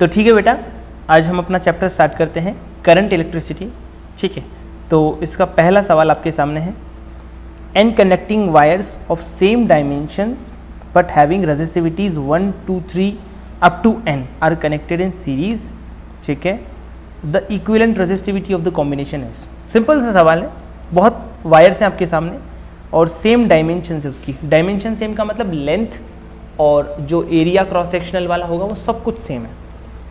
तो ठीक है बेटा, आज हम अपना चैप्टर स्टार्ट करते हैं करंट इलेक्ट्रिसिटी। ठीक है, तो इसका पहला सवाल आपके सामने है, n connecting wires of same dimensions but having resistivities 1 2 3 up to n are connected in series. ठीक है, the equivalent resistivity of the combination is. Simple सा सवाल है, बहुत वायर्स हैं आपके सामने और सेम डायमेंशन है उसकी। डायमेंशन सेम का मतलब लेंथ और जो एरिया क्रॉस सेक्शनल वाला होगा वो सब कुछ सेम है।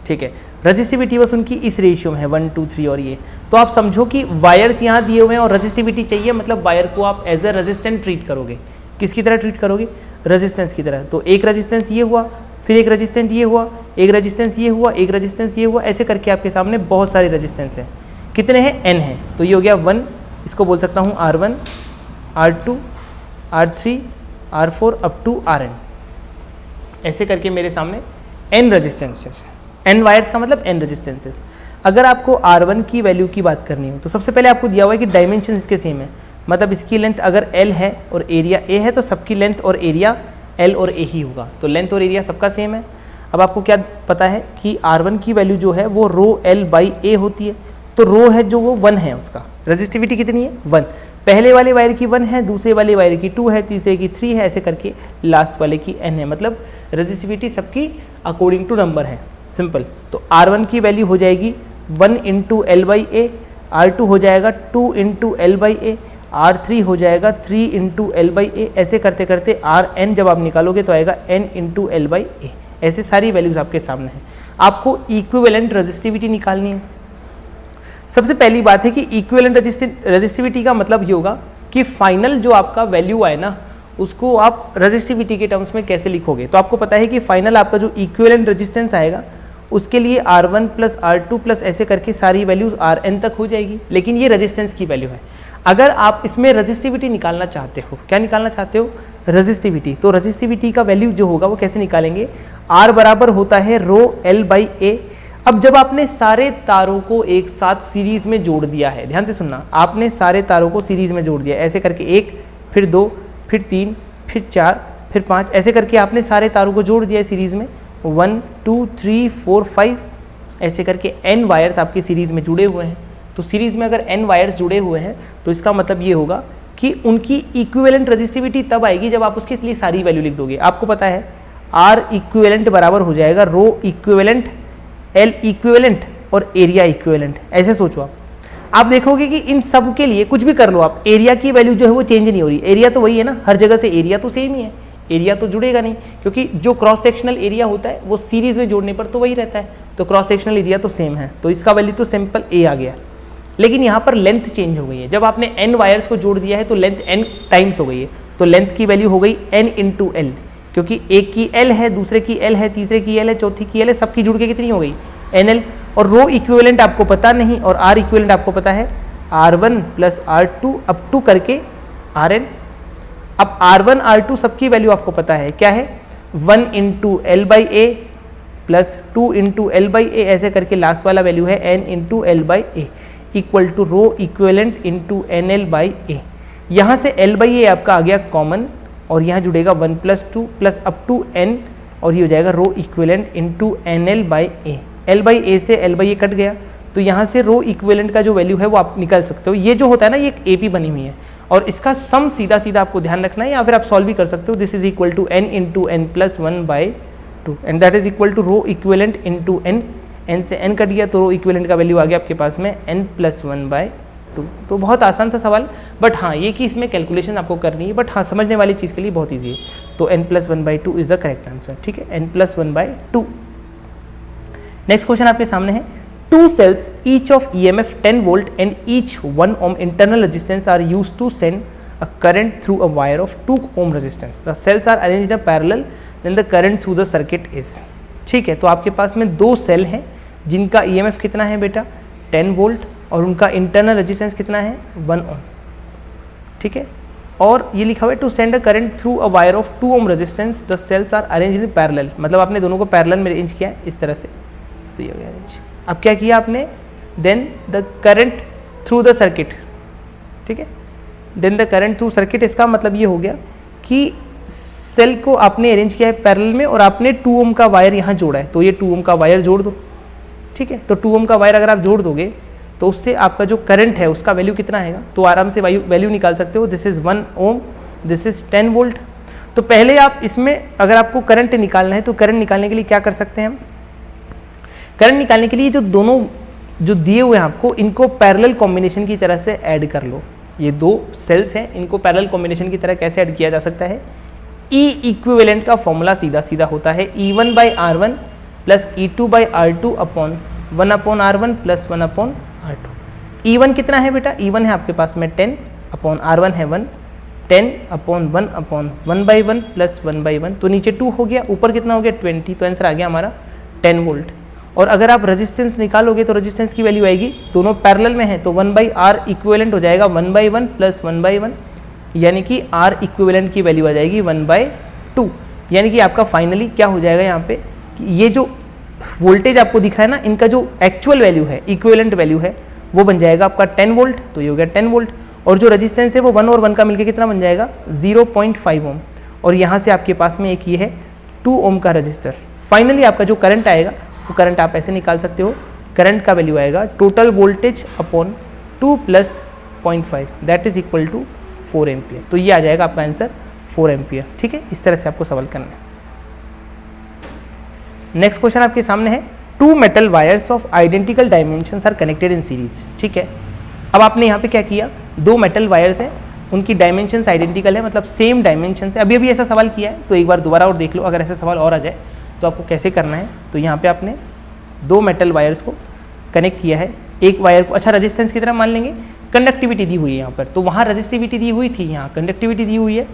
ठीक है, रजिस्टिविटी बस उनकी इस रेशियो में है 1 2 3 और ये। तो आप समझो कि वायर्स यहाँ दिए हुए हैं और रजिस्टिविटी चाहिए, मतलब वायर को आप एज ए रेजिस्टेंट ट्रीट करोगे। किसकी तरह ट्रीट करोगे? रेजिस्टेंस की तरह। तो एक रेजिस्टेंस ये हुआ, फिर एक रेजिस्टेंस ये हुआ, एक रेजिस्टेंस ये हुआ, एक रेजिस्टेंस ये हुआ, ऐसे करके आपके सामने बहुत सारे रेजिस्टेंस हैं। कितने हैं? n है। तो ये हो गया 1, इसको बोल सकता हूँ R1, R2, R3, R4 up to Rn। ऐसे करके मेरे सामने n रेजिस्टेंसेस, n वायर्स का मतलब n रेजिस्टेंसेस। अगर आपको R1 की वैल्यू की बात करनी हो तो सबसे पहले आपको दिया हुआ है कि डायमेंशन इसके सेम है, मतलब इसकी लेंथ अगर L है और एरिया A है तो सबकी लेंथ और एरिया L और A ही होगा। तो लेंथ और एरिया सबका सेम है। अब आपको क्या पता है कि R1 की वैल्यू जो है वो रो L बाई A होती है। तो रो है जो वो 1 है, उसका रेजिस्टिविटी कितनी है? 1। पहले वाले वायर की 1 है, दूसरे वाले वायर की 2 है, तीसरे की 3 है, ऐसे करके लास्ट वाले की n है। मतलब रेजिस्टिविटी सबकी अकॉर्डिंग टू नंबर है। सिंपल। तो R1 की वैल्यू हो जाएगी 1 into L by A, R2 हो जाएगा 2 into L by A, R3 हो जाएगा 3 इंटू एल बाई ए। ऐसे करते करते Rn जब आप निकालोगे तो आएगा n into L by A. ऐसे सारी वैल्यूज आपके सामने हैं। आपको इक्विवेलेंट रेजिस्टिविटी निकालनी है। सबसे पहली बात है कि इक्विवेलेंट रेजिस्टिविटी का मतलब ये होगा कि फाइनल जो आपका वैल्यू आए ना उसको आप रेजिस्टिविटी के टर्म्स में कैसे लिखोगे। तो आपको पता है कि फाइनल आपका जो इक्विवेलेंट रेजिस्टेंस आएगा उसके लिए R1 प्लस R2 प्लस ऐसे करके सारी वैल्यूज Rn तक हो जाएगी, लेकिन ये रेजिस्टेंस की वैल्यू है। अगर आप इसमें रेजिस्टिविटी निकालना चाहते हो, क्या निकालना चाहते हो? रेजिस्टिविटी। तो रेजिस्टिविटी का वैल्यू जो होगा वो कैसे निकालेंगे? R बराबर होता है रो L बाई A। अब जब आपने सारे तारों को एक साथ सीरीज में जोड़ दिया है, ध्यान से सुनना, आपने सारे तारों को सीरीज में जोड़ दिया ऐसे करके, 1 फिर 2 फिर 3 फिर 4 फिर 5, ऐसे करके आपने सारे तारों को जोड़ दिया सीरीज में। 1 2 3 4 5 ऐसे करके n वायर्स आपके सीरीज में जुड़े हुए हैं। तो सीरीज में अगर n वायर्स जुड़े हुए हैं तो इसका मतलब ये होगा कि उनकी इक्विवेलेंट रेजिस्टिविटी तब आएगी जब आप उसके लिए सारी वैल्यू लिख दोगे। आपको पता है R इक्विवेलेंट बराबर हो जाएगा रो इक्विवेलेंट, L इक्विवेलेंट और एरिया इक्विवेलेंट। ऐसे सोचो आप देखोगे कि इन सब के लिए कुछ भी कर लो आप, एरिया की वैल्यू जो है वो चेंज नहीं हो रही। एरिया तो वही है ना, हर जगह से एरिया तो सेम ही है, एरिया तो जुड़ेगा नहीं, क्योंकि जो क्रॉस सेक्शनल एरिया होता है वो सीरीज में जोड़ने पर तो वही रहता है। तो क्रॉस सेक्शनल एरिया तो सेम है, तो इसका वैल्यू तो सिंपल A आ गया। लेकिन यहाँ पर लेंथ चेंज हो गई है। जब आपने n वायर्स को जोड़ दिया है तो लेंथ n टाइम्स हो गई है। तो लेंथ की वैल्यू हो गई n इंटू एल, क्योंकि एक की L है, दूसरे की L है, तीसरे की L है, चौथी की L है, सबकी जुड़ के कितनी हो गई? NL। और रो इक्विवेलेंट आपको पता नहीं और R इक्विवेलेंट आपको पता है R1 plus R2 up to करके Rn। अब R1 R2 सबकी वैल्यू आपको पता है, क्या है? 1 into L by A plus 2 into L by A, ऐसे करके लास्ट वाला वैल्यू है n into L by A equal to rho equivalent into n L by A. यहाँ से एल बाई ए आपका आ गया कॉमन और यहाँ जुड़ेगा 1 plus 2 plus up to n और ये हो जाएगा rho equivalent into n L by A. L by A से एल बाई ए कट गया, तो यहाँ से रो इक्विवेलेंट का जो वैल्यू है वो आप निकाल सकते हो। ये जो होता है ना, ये एक AP बनी हुई है और इसका सम सीधा सीधा आपको ध्यान रखना है, या फिर आप सॉल्व भी कर सकते हो। This is equal to n into n plus 1 by 2 and that is equal to rho equivalent into n। n से n कट गया तो रो इक्विवेलेंट का वैल्यू आ गया आपके पास में n प्लस 1 बाई 2। तो बहुत आसान सा सवाल, बट हाँ ये कि इसमें कैलकुलेशन आपको करनी है, बट हाँ समझने वाली चीज़ के लिए बहुत ईजी है। तो n plus 1 by 2 is the correct answer. ठीक है, n plus 1 by 2। Next question आपके सामने है, two cells each of EMF 10 volt and each 1 ohm internal resistance are used to send a current through a wire of 2 ohm resistance. The cells are arranged in a parallel, then the current through the circuit is। ठीक है, तो आपके पास में 2 cell हैं जिनका EMF कितना है बेटा? 10 वोल्ट और उनका इंटरनल रेजिस्टेंस कितना है? 1 ohm। ठीक है, और ये लिखा हुआ है to send a current through a wire of 2 ohm resistance the cells are arrange in parallel. मतलब आपने दोनों को पैरेलल में अरेंज किया है इस तरह से, तो ये हो गया अरेंज। अब क्या किया आपने? Then the current through the circuit. ठीक है, then the current through circuit, इसका मतलब ये हो गया कि सेल को आपने अरेंज किया है पैरेलल में और आपने 2 ओम का वायर यहाँ जोड़ा है, तो ये 2 ओम का वायर जोड़ दो, ठीक है। तो 2 ओम का वायर अगर आप जोड़ दोगे तो उससे आपका जो करंट है उसका वैल्यू कितना आएगा, तो आराम से वैल्यू निकाल सकते हो। This is 1 ohm, this is 10 volt. तो पहले आप इसमें अगर आपको करंट निकालना है तो करंट निकालने के लिए क्या कर सकते हैं हम, करंट निकालने के लिए जो दोनों जो दिए हुए हैं आपको, इनको पैरेलल कॉम्बिनेशन की तरह से ऐड कर लो। ये 2 सेल्स हैं, इनको पैरेलल कॉम्बिनेशन की तरह कैसे ऐड किया जा सकता है, ई इक्विवेलेंट का फॉर्मूला सीधा सीधा होता है E1/R1 plus E2/R2 upon 1/R1 plus 1/R2। E1 कितना है बेटा, E1 है आपके पास में 10 अपॉन R1 है 1, 10 अपॉन 1 अपॉन 1/1 प्लस 1/1, तो नीचे 2 हो गया, ऊपर कितना हो गया 20, तो आंसर आ गया हमारा 10 वोल्ट। और अगर आप रेजिस्टेंस निकालोगे तो रेजिस्टेंस की वैल्यू आएगी, दोनों पैरेलल में है तो 1/R इक्विवेलेंट हो जाएगा 1/1 प्लस 1/1, यानी कि R इक्विवेलेंट की वैल्यू आ जाएगी 1/2। यानी कि आपका फाइनली क्या हो जाएगा यहाँ पे कि ये जो वोल्टेज आपको दिख रहा है ना, इनका जो एक्चुअल वैल्यू है, इक्विवेलेंट वैल्यू है, वो बन जाएगा आपका 10 वोल्ट, तो ये हो गया 10 वोल्ट। और जो रेजिस्टेंस है वो 1 और 1 का मिलकर कितना बन जाएगा 0.5 ओम। और यहाँ से आपके पास में एक ये है 2 ओम का रजिस्टर। फाइनली आपका जो करंट आएगा वो करंट आप ऐसे निकाल सकते हो, करंट का वैल्यू आएगा total voltage upon 2 plus 0.5 that is equal to 4 ampere. तो ये आ जाएगा आपका आंसर 4 एम्पियर, ठीक है। इस तरह से आपको सवाल करना है। नेक्स्ट क्वेश्चन आपके सामने है, 2 metal wires of identical dimensions are connected in series, ठीक है। अब आपने यहाँ पे क्या किया, 2 मेटल वायर्स हैं, उनकी डायमेंशंस आइडेंटिकल है, मतलब सेम डायमेंशंस है। अभी ऐसा सवाल किया है, तो एक बार दोबारा और देख लो, अगर ऐसा सवाल और आ जाए तो आपको कैसे करना है। तो यहाँ पे आपने 2 मेटल वायर्स को कनेक्ट किया है, एक वायर को, अच्छा रेजिस्टेंस की तरह मान लेंगे, कंडक्टिविटी दी हुई है यहाँ पर, तो वहाँ रेजिस्टिविटी दी हुई थी, यहाँ कंडक्टिविटी दी हुई है,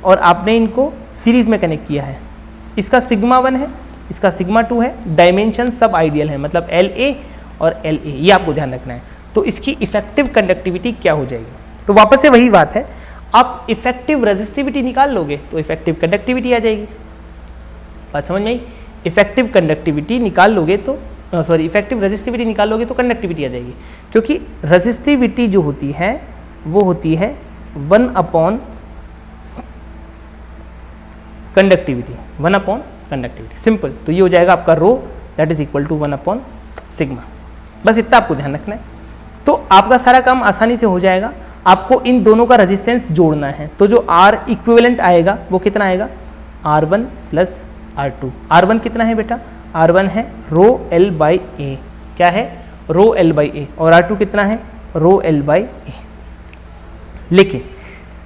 और आपने इनको सीरीज में कनेक्ट किया है। इसका सिग्मा 1 है, इसका सिग्मा 2 है, डायमेंशन सब आइडियल है, मतलब LA और LA, ये आपको ध्यान रखना है। तो इसकी इफेक्टिव कंडक्टिविटी क्या हो जाएगी, तो वापस से वही बात है, आप इफेक्टिव रेजिस्टिविटी निकाल लोगे तो इफेक्टिव कंडक्टिविटी आ जाएगी। बात समझ में आई, इफेक्टिव कंडक्टिविटी निकाल लोगे तो इफेक्टिव रेजिस्टिविटी निकाल लोगे तो कंडक्टिविटी आ जाएगी, क्योंकि रेजिस्टिविटी जो होती है वो होती है 1 upon conductivity, 1 upon conductivity, simple. तो ये हो जाएगा आपका rho that is equal to 1 upon sigma. बस इतना आपको ध्यान रखना है, तो आपका सारा काम आसानी से हो जाएगा। आपको इन दोनों का रेजिस्टेंस जोड़ना है, तो जो R इक्विवेलेंट आएगा वो कितना आएगा, R1 प्लस R2। R1 कितना है बेटा, R1 है रो L बाई ए, क्या है रो L बाई ए, और R2 कितना है रो L बाई ए। लेकिन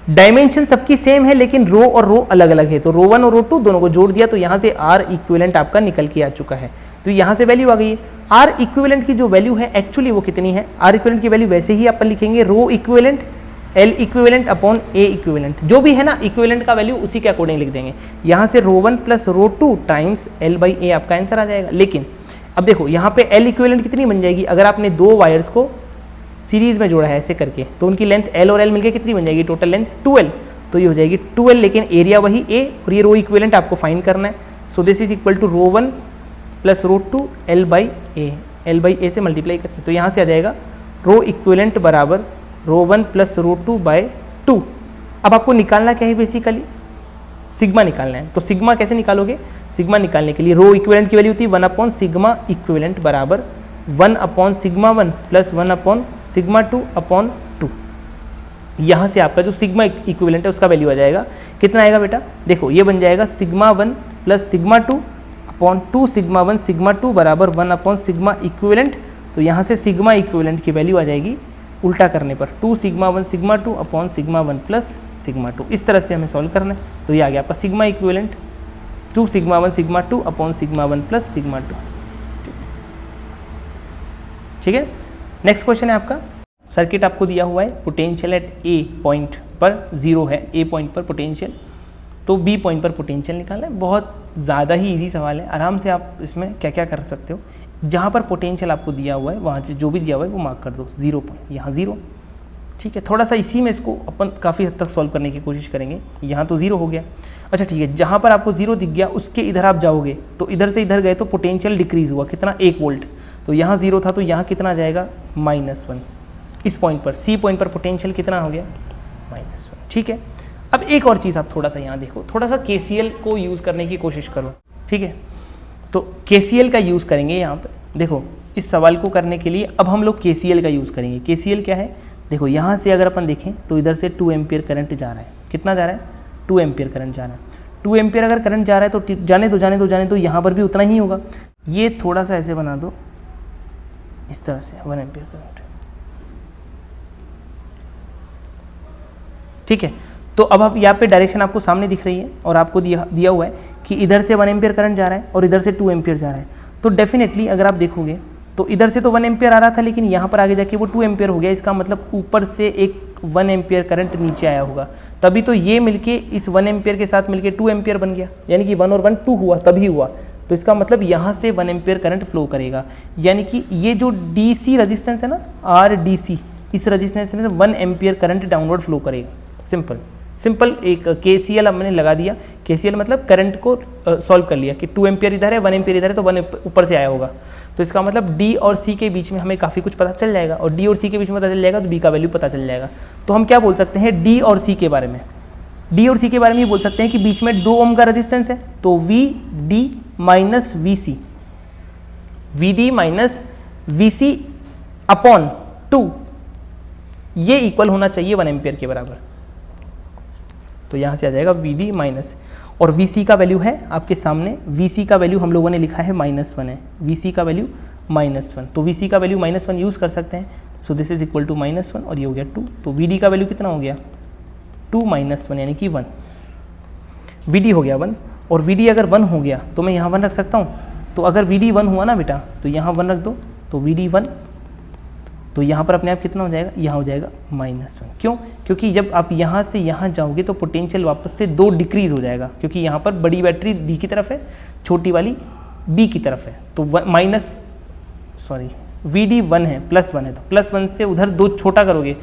डायमेंशन सबकी सेम है, लेकिन रो और रो अलग अलग है, तो रो 1 और रो 2 दोनों को जोड़ दिया तो यहाँ से R इक्विवेलेंट आपका निकल के आ चुका है, तो यहाँ से वैल्यू आ गई है। R इक्विवेलेंट की जो वैल्यू है एक्चुअली वो कितनी है, R इक्विवेलेंट की वैल्यू वैसे ही अपन लिखेंगे rho equivalent L equivalent upon A equivalent, जो भी है ना इक्विवेलेंट का वैल्यू उसी के अकॉर्डिंग लिख देंगे। यहाँ से रो 1 plus rho 2 times L by A आपका आंसर आ जाएगा। लेकिन अब देखो यहाँ पे L इक्विवेलेंट कितनी बन जाएगी, अगर आपने 2 वायर्स को सीरीज में जोड़ा है ऐसे करके, तो उनकी लेंथ L और L मिलकर कितनी बन जाएगी, टोटल लेंथ 2L, तो ये हो जाएगी 2L, लेकिन एरिया वही A, और ये रो इक्विवेलेंट आपको फाइंड करना है। So this is equal to rho 1 plus rho 2 L by A, L by A से मल्टीप्लाई करके, तो यहाँ से आ जाएगा रो इक्विवेलेंट बराबर रो 1 प्लस रो 2 बाई 2। अब आपको निकालना क्या है, बेसिकली सिग्मा निकालना है। तो सिग्मा कैसे निकालोगे, सिग्मा निकालने के लिए रो इक्विवेलेंट की वैल्यू होती है 1 अपॉन सिग्मा इक्विवेलेंट बराबर 1 upon sigma 1 plus 1 upon sigma 2 upon 2। यहाँ से आपका जो सिग्मा इक्विवेलेंट है उसका वैल्यू आ जाएगा, कितना आएगा बेटा, देखो ये बन जाएगा sigma 1 plus sigma 2 upon 2 sigma 1 sigma 2 बराबर 1 अपॉन सिग्मा इक्विवेलेंट। तो यहाँ से सिग्मा इक्विवेलेंट की वैल्यू आ जाएगी उल्टा करने पर 2 sigma 1 sigma 2 upon sigma 1 plus sigma 2। इस तरह से हमें सॉल्व करना है, तो ये आ गया आपका sigma equivalent 2 sigma 1 sigma 2 upon sigma 1 plus sigma 2। ठीक है, नेक्स्ट क्वेश्चन है आपका, सर्किट आपको दिया हुआ है, पोटेंशियल एट ए पॉइंट पर 0 है, ए पॉइंट पर पोटेंशियल, तो बी पॉइंट पर पोटेंशियल निकालना है। बहुत ज़्यादा ही इजी सवाल है, आराम से आप इसमें क्या क्या कर सकते हो। जहाँ पर पोटेंशियल आपको दिया हुआ है वहाँ जो भी दिया हुआ है वो मार्क कर दो, 0 पॉइंट, यहाँ 0। ठीक है, थोड़ा सा इसी में इसको अपन काफ़ी हद तक सॉल्व करने की कोशिश करेंगे। यहाँ तो 0 हो गया, अच्छा ठीक है, जहाँ पर आपको 0 दिख गया उसके इधर आप जाओगे तो इधर से इधर गए तो पोटेंशियल डिक्रीज़ हुआ, कितना 1 वोल्ट, तो यहाँ 0 था तो यहाँ कितना आ जाएगा -1। इस पॉइंट पर सी पॉइंट पर पोटेंशियल कितना हो गया, -1। ठीक है, अब एक और चीज़ आप थोड़ा सा यहाँ देखो, थोड़ा सा KCL को यूज़ करने की कोशिश करो, ठीक है। तो KCL का यूज़ करेंगे यहाँ पर। देखो इस सवाल को करने के लिए अब हम लोग KCL का यूज़ करेंगे। KCL क्या है, देखो यहाँ से अगर अपन देखें तो इधर से 2 एम्पियर करंट जा रहा है। कितना जा रहा है? 2 एम्पियर करंट जा रहा है। 2 एम्पियर अगर करंट जा रहा है तो जाने दो यहाँ पर भी उतना ही होगा। ये थोड़ा सा ऐसे बना दो, इस तरह से 1 एम्पियर करंट, ठीक है। तो अब आप यहाँ पे डायरेक्शन आपको सामने दिख रही है और आपको दिया हुआ है कि इधर से 1 एम्पियर करंट जा रहा है और इधर से 2 एम्पियर जा रहा है। तो डेफिनेटली अगर आप देखोगे तो इधर से तो 1 एम्पियर आ रहा था, लेकिन यहाँ पर आगे जाके वो 2 एम्पियर हो गया। इसका मतलब ऊपर से एक 1 एम्पियर करंट नीचे आया होगा, तभी तो ये मिलके इस 1 एम्पियर के साथ मिलके 2 एम्पियर बन गया, यानी कि 1 और 1 2 हुआ, तभी हुआ। तो इसका मतलब यहाँ से 1 एम्पियर करंट फ्लो करेगा, यानी कि ये जो DC रजिस्टेंस है ना, RDC, इस रजिस्टेंस में से 1 एम्पियर करंट डाउनवर्ड फ्लो करेगा। सिंपल एक KCL हमने लगा दिया। KCL मतलब करंट को सॉल्व कर लिया कि 2 एम्पियर इधर है, 1 एम्पियर इधर है, तो 1 ऊपर से आया होगा। तो इसका मतलब D और C के बीच में हमें काफ़ी कुछ पता चल जाएगा, और D और C के बीच में पता चल जाएगा तो B का वैल्यू पता चल जाएगा। तो हम क्या बोल सकते हैं D और C के बारे में? D और C के बारे में ये बोल सकते हैं कि बीच में 2 ओम का रजिस्टेंस है, तो VD minus VC, VD minus VC upon 2, ये इक्वल होना चाहिए 1 एम्पियर के बराबर। तो यहाँ से आ जाएगा VD माइनस, और VC का वैल्यू है आपके सामने। VC का वैल्यू हम लोगों ने लिखा है -1 है, VC का वैल्यू -1, तो VC का वैल्यू -1 यूज़ कर सकते हैं। So this is equal to -1 और ये हो गया 2। तो VD का वैल्यू कितना हो गया? 2 - 1 यानी कि 1। VD हो गया 1, और VD अगर 1 हो गया तो मैं यहाँ 1 रख सकता हूँ। तो अगर VD 1 हुआ ना बेटा, तो यहाँ 1 रख दो, तो VD 1, तो यहाँ पर अपने आप कितना हो जाएगा? यहाँ हो जाएगा -1। क्यों? क्योंकि जब आप यहाँ से यहाँ जाओगे तो पोटेंशियल वापस से 2 डिक्रीज़ हो जाएगा, क्योंकि यहाँ पर बड़ी बैटरी D की तरफ है, छोटी वाली B की तरफ है। तो VD 1 है, +1 है, तो +1 से उधर 2 छोटा करोगे,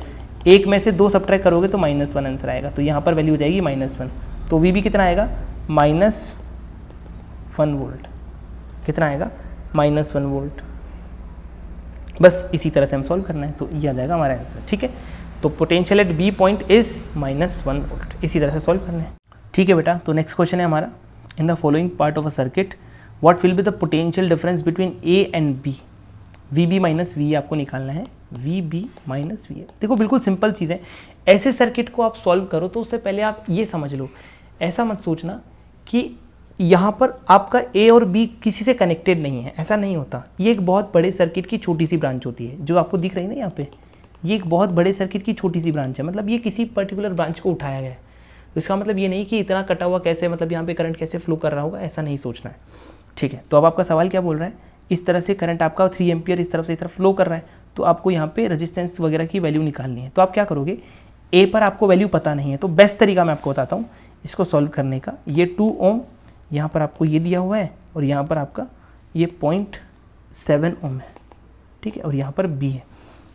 एक में से 2 सब्ट्रैक्ट करोगे तो -1 आंसर आएगा। तो यहाँ पर वैल्यू हो जाएगी -1। तो VB कितना आएगा? -1 वोल्ट। कितना आएगा? -1 वोल्ट। बस इसी तरह से हम सॉल्व करना है, तो ये आ जाएगा हमारा आंसर, ठीक है। तो potential at B point is -1 volt, इसी तरह से सॉल्व करना है, ठीक है बेटा। तो नेक्स्ट क्वेश्चन है हमारा, in the following part of a circuit what will be the potential difference between A and B? VB minus VA आपको निकालना है, VB माइनस VA। देखो बिल्कुल सिंपल चीज़ है। ऐसे सर्किट को आप सॉल्व करो तो उससे पहले आप ये समझ लो, ऐसा मत सोचना कि यहाँ पर आपका A और B किसी से कनेक्टेड नहीं है, ऐसा नहीं होता। ये एक बहुत बड़े सर्किट की छोटी सी ब्रांच होती है, जो आपको दिख रही है ना यहाँ पे, ये एक बहुत बड़े सर्किट की छोटी सी ब्रांच है। मतलब ये किसी पर्टिकुलर ब्रांच को उठाया गया है, तो इसका मतलब ये नहीं कि इतना कटा हुआ कैसे, मतलब यहाँ पे करंट कैसे फ्लो कर रहा होगा, ऐसा नहीं सोचना है, ठीक है। तो अब आपका सवाल क्या बोल रहा है? इस तरह से करंट आपका 3 एम्पियर इस तरफ से इस तरफ फ्लो कर रहा है, तो आपको यहाँ पे रेजिस्टेंस वगैरह की वैल्यू निकालनी है। तो आप क्या करोगे? A पर आपको वैल्यू पता नहीं है, तो बेस्ट तरीका मैं आपको बताता हूँ इसको सॉल्व करने का। ये 2 ओम यहाँ पर आपको ये दिया हुआ है, और यहाँ पर आपका ये 0.7 ओम है, ठीक है, और यहाँ पर B है।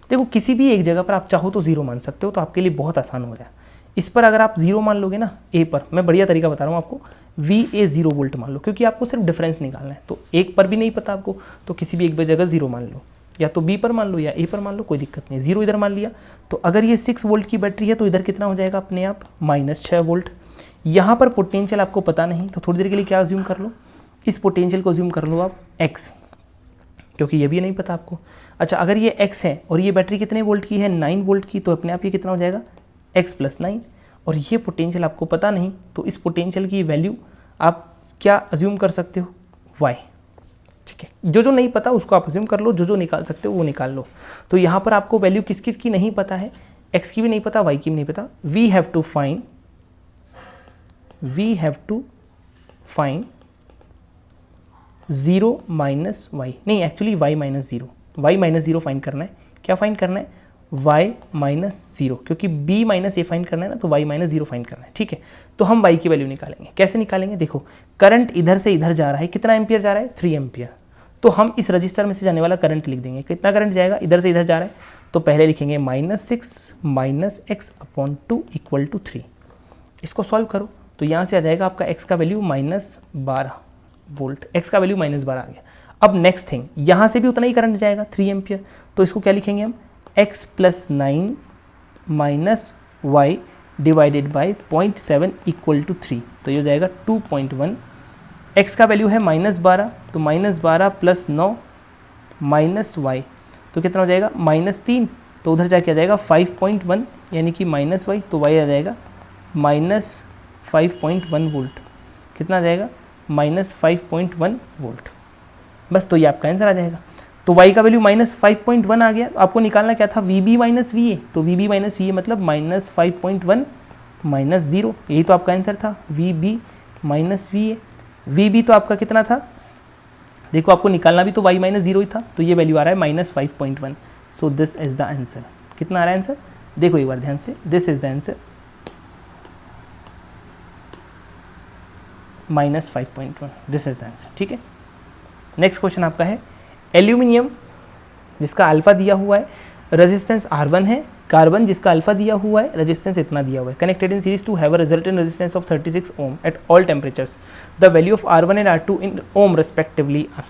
देखो किसी भी एक जगह पर आप चाहो तो 0 मान सकते हो, तो आपके लिए बहुत आसान हो रहा है। इस पर अगर आप 0 मान लोगे ना A पर, मैं बढ़िया तरीका बता रहा हूँ आपको, VA 0 वोल्ट मान लो, क्योंकि आपको सिर्फ डिफरेंस निकालना है। तो एक पर भी नहीं पता आपको, तो किसी भी एक जगह 0 मान लो, या तो B पर मान लो या A पर मान लो, कोई दिक्कत नहीं। 0 इधर मान लिया, तो अगर ये 6 वोल्ट की बैटरी है तो इधर कितना हो जाएगा अपने आप? -6 वोल्ट। यहाँ पर पोटेंशियल आपको पता नहीं, तो थोड़ी देर के लिए क्या अज्यूम कर लो? इस पोटेंशियल को अज्यूम कर लो आप x, क्योंकि ये भी नहीं पता आपको। अच्छा, अगर ये x है और ये बैटरी कितने वोल्ट की है? 9 वोल्ट की, तो अपने आप ये कितना हो जाएगा? x + 9। और ये पोटेंशियल आपको पता नहीं, तो इस पोटेंशियल की वैल्यू आप क्या अज्यूम कर सकते हो? y, ठीक है। जो नहीं पता उसको आप अज्यूम कर लो, जो निकाल सकते हो वो निकाल लो। तो यहाँ पर आपको वैल्यू किस किस की नहीं पता है? x की भी नहीं पता, y की भी नहीं पता। We have to find 0 minus y, नहीं एक्चुअली y माइनस 0 फाइंड करना है। क्या फाइंड करना है? y माइनस 0, क्योंकि b माइनस a फाइंड करना है ना, तो y माइनस 0 फाइंड करना है, ठीक है। तो हम y की वैल्यू निकालेंगे। कैसे निकालेंगे? देखो करंट इधर से इधर जा रहा है, कितना एम्पियर जा रहा है? 3 एम्पियर। तो हम इस रजिस्टर में से जाने वाला करंट लिख देंगे। कितना करंट जाएगा? इधर से इधर जा रहा है, तो पहले लिखेंगे -6 - x/2 = 3। इसको सॉल्व करो, तो यहाँ से आ जाएगा आपका x का वैल्यू -12 वोल्ट, x का वैल्यू -12 आ गया। अब नेक्स्ट थिंग, यहाँ से भी उतना ही करंट जाएगा 3 एम्पियर, तो इसको क्या लिखेंगे हम? x + 9 - y divided by 0.7 equal to 3, तो ये हो जाएगा 2.1। x का वैल्यू है -12, तो -12 प्लस 9 माइनस वाई, तो कितना हो जाएगा -3, तो उधर जाके आ जाएगा 5.1 यानी कि -y, तो y आ जाएगा -5.1 वोल्ट। कितना आ जाएगा -5.1 वोल्ट। बस तो ये आपका आंसर आ जाएगा। तो y का वैल्यू -5.1 आ गया। तो आपको निकालना क्या था, VB माइनस VA, तो VB माइनस VA मतलब -5.1 -0, यही तो आपका आंसर था, VB माइनस VA। VB तो आपका कितना था, देखो आपको निकालना भी तो y माइनस 0 ही था, तो ये वैल्यू आ रहा है -5.1। सो दिस इज द आंसर। कितना आ रहा है आंसर, देखो एक बार ध्यान से, this is the answer -5.1, this is the answer. ठीक है, नेक्स्ट क्वेश्चन आपका है एल्यूमिनियम जिसका अल्फा दिया हुआ है, रेजिस्टेंस R1 है, कार्बन जिसका अल्फा दिया हुआ है, रेजिस्टेंस इतना दिया हुआ है, connected in series to have a resultant resistance of 36 ohm at all temperatures, the value of R1 and R2 in ohm respectively are.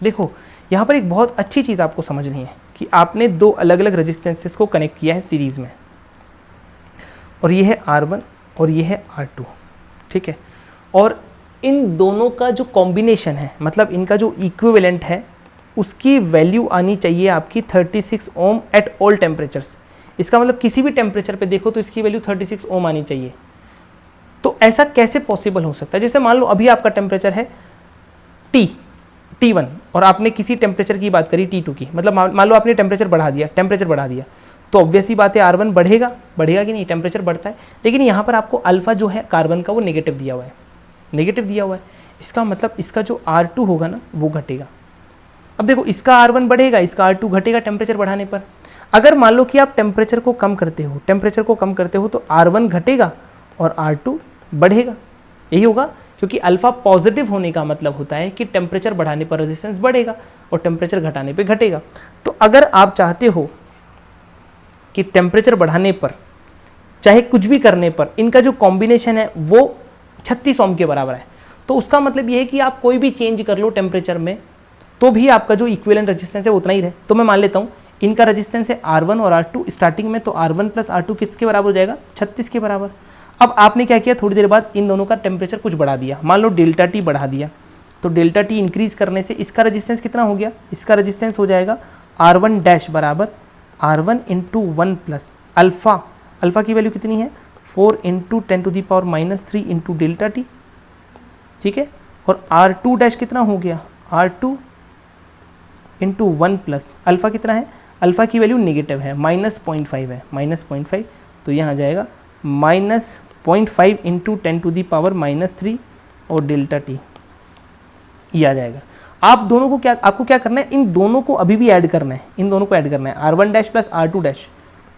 देखो यहाँ पर एक बहुत अच्छी चीज़ आपको समझनी है कि आपने दो अलग अलग रेजिस्टेंसेस को कनेक्ट किया है सीरीज़ में, और ये है R1 और ये है R2, ठीक है, और इन दोनों का जो कॉम्बिनेशन है, मतलब इनका जो इक्विवेलेंट है, उसकी वैल्यू आनी चाहिए आपकी 36 ओम एट ऑल टेम्परेचर्स। इसका मतलब किसी भी टेम्परेचर पे देखो तो इसकी वैल्यू 36 ओम आनी चाहिए। तो ऐसा कैसे पॉसिबल हो सकता है, जैसे मान लो अभी आपका टेम्परेचर है T1 और आपने किसी टेम्परेचर की बात करी T2 की, मतलब मान लो आपने टेम्परेचर बढ़ा दिया, तो ऑब्वियसली बात है R1 बढ़ेगा कि नहीं, टेम्परेचर बढ़ता है, लेकिन यहाँ पर आपको अल्फा जो है कार्बन का वो नेगेटिव दिया हुआ है, इसका मतलब इसका जो R2 होगा ना वो घटेगा। अब देखो इसका R1 बढ़ेगा, इसका R2 घटेगा टेम्परेचर बढ़ाने पर। अगर मान लो कि आप टेम्परेचर को कम करते हो तो R1 घटेगा और R2 बढ़ेगा, यही होगा, क्योंकि अल्फा पॉजिटिव होने का मतलब होता है कि टेम्परेचर बढ़ाने पर रेजिस्टेंस बढ़ेगा और टेम्परेचर घटाने पर घटेगा। तो अगर आप चाहते हो कि टेम्परेचर बढ़ाने पर चाहे कुछ भी करने पर इनका जो कॉम्बिनेशन है वो 36 ओम के बराबर है, तो उसका मतलब ये है कि आप कोई भी चेंज कर लो टेम्परेचर में तो भी आपका जो इक्विवेलेंट रेजिस्टेंस है वो उतना ही रहे। तो मैं मान लेता हूँ इनका रेजिस्टेंस है R1 और R2 स्टार्टिंग में, तो R1 प्लस R2 किसके बराबर हो जाएगा, 36 के बराबर। अब आपने क्या किया, थोड़ी देर बाद इन दोनों का टेम्परेचर कुछ बढ़ा दिया, मान लो डेल्टा T बढ़ा दिया, तो डेल्टा T इंक्रीज करने से इसका रेजिस्टेंस कितना हो गया, इसका रेजिस्टेंस हो जाएगा R1 डैश बराबर R1 इंटू 1 प्लस अल्फ़ा की वैल्यू कितनी है 4 इंटू 10⁻³ इंटू डेल्टा T, ठीक है, और R2 डैश कितना हो गया, R2 इंटू 1 प्लस अल्फ़ा कितना है, अल्फ़ा की वैल्यू नेगेटिव है, -0.5 है, -0.5, तो यहाँ आ जाएगा -0.5 इंटू 10⁻³ और डेल्टा T, ये आ जाएगा। आप दोनों को आपको क्या करना है, इन दोनों को अभी भी ऐड करना है, R1 dash plus R2 dash,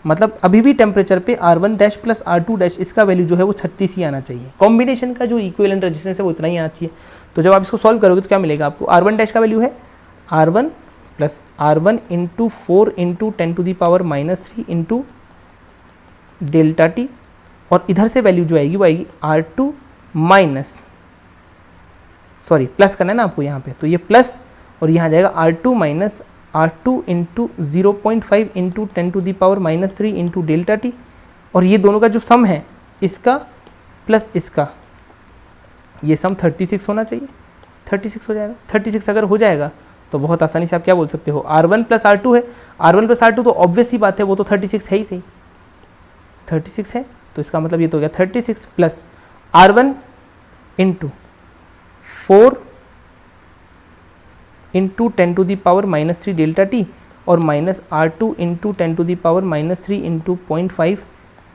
मतलब अभी भी टेम्परेचर पे R1 dash plus R2 dash, इसका वैल्यू जो है वो 36 ही आना चाहिए। कॉम्बिनेशन का जो इक्विवेलेंट रेजिस्टेंस है वो इतना ही आना चाहिए। तो जब आप इसको सॉल्व करोगे तो क्या मिलेगा आपको, R1 डैश का वैल्यू है R1 plus R1 into 4 into 10⁻³ into delta T, और इधर से वैल्यू जो आएगी वो आएगी R2 माइनस, सॉरी प्लस करना है ना आपको यहाँ पे, तो ये प्लस, और यहाँ जाएगा R2 minus R2 into 0.5 into 10⁻³ into delta T, और ये दोनों का जो सम है इसका प्लस इसका, ये सम 36 होना चाहिए, 36 हो जाएगा। 36 अगर हो जाएगा तो बहुत आसानी से आप क्या बोल सकते हो, R1 प्लस R2 है, R1 प्लस R2 तो ऑब्वियस ही बात है वो तो 36 है ही सही, 36 है, तो इसका मतलब ये तो हो गया 36 plus R1 into 4 into 10⁻³ delta T और minus R2 into 10⁻³ into 0.5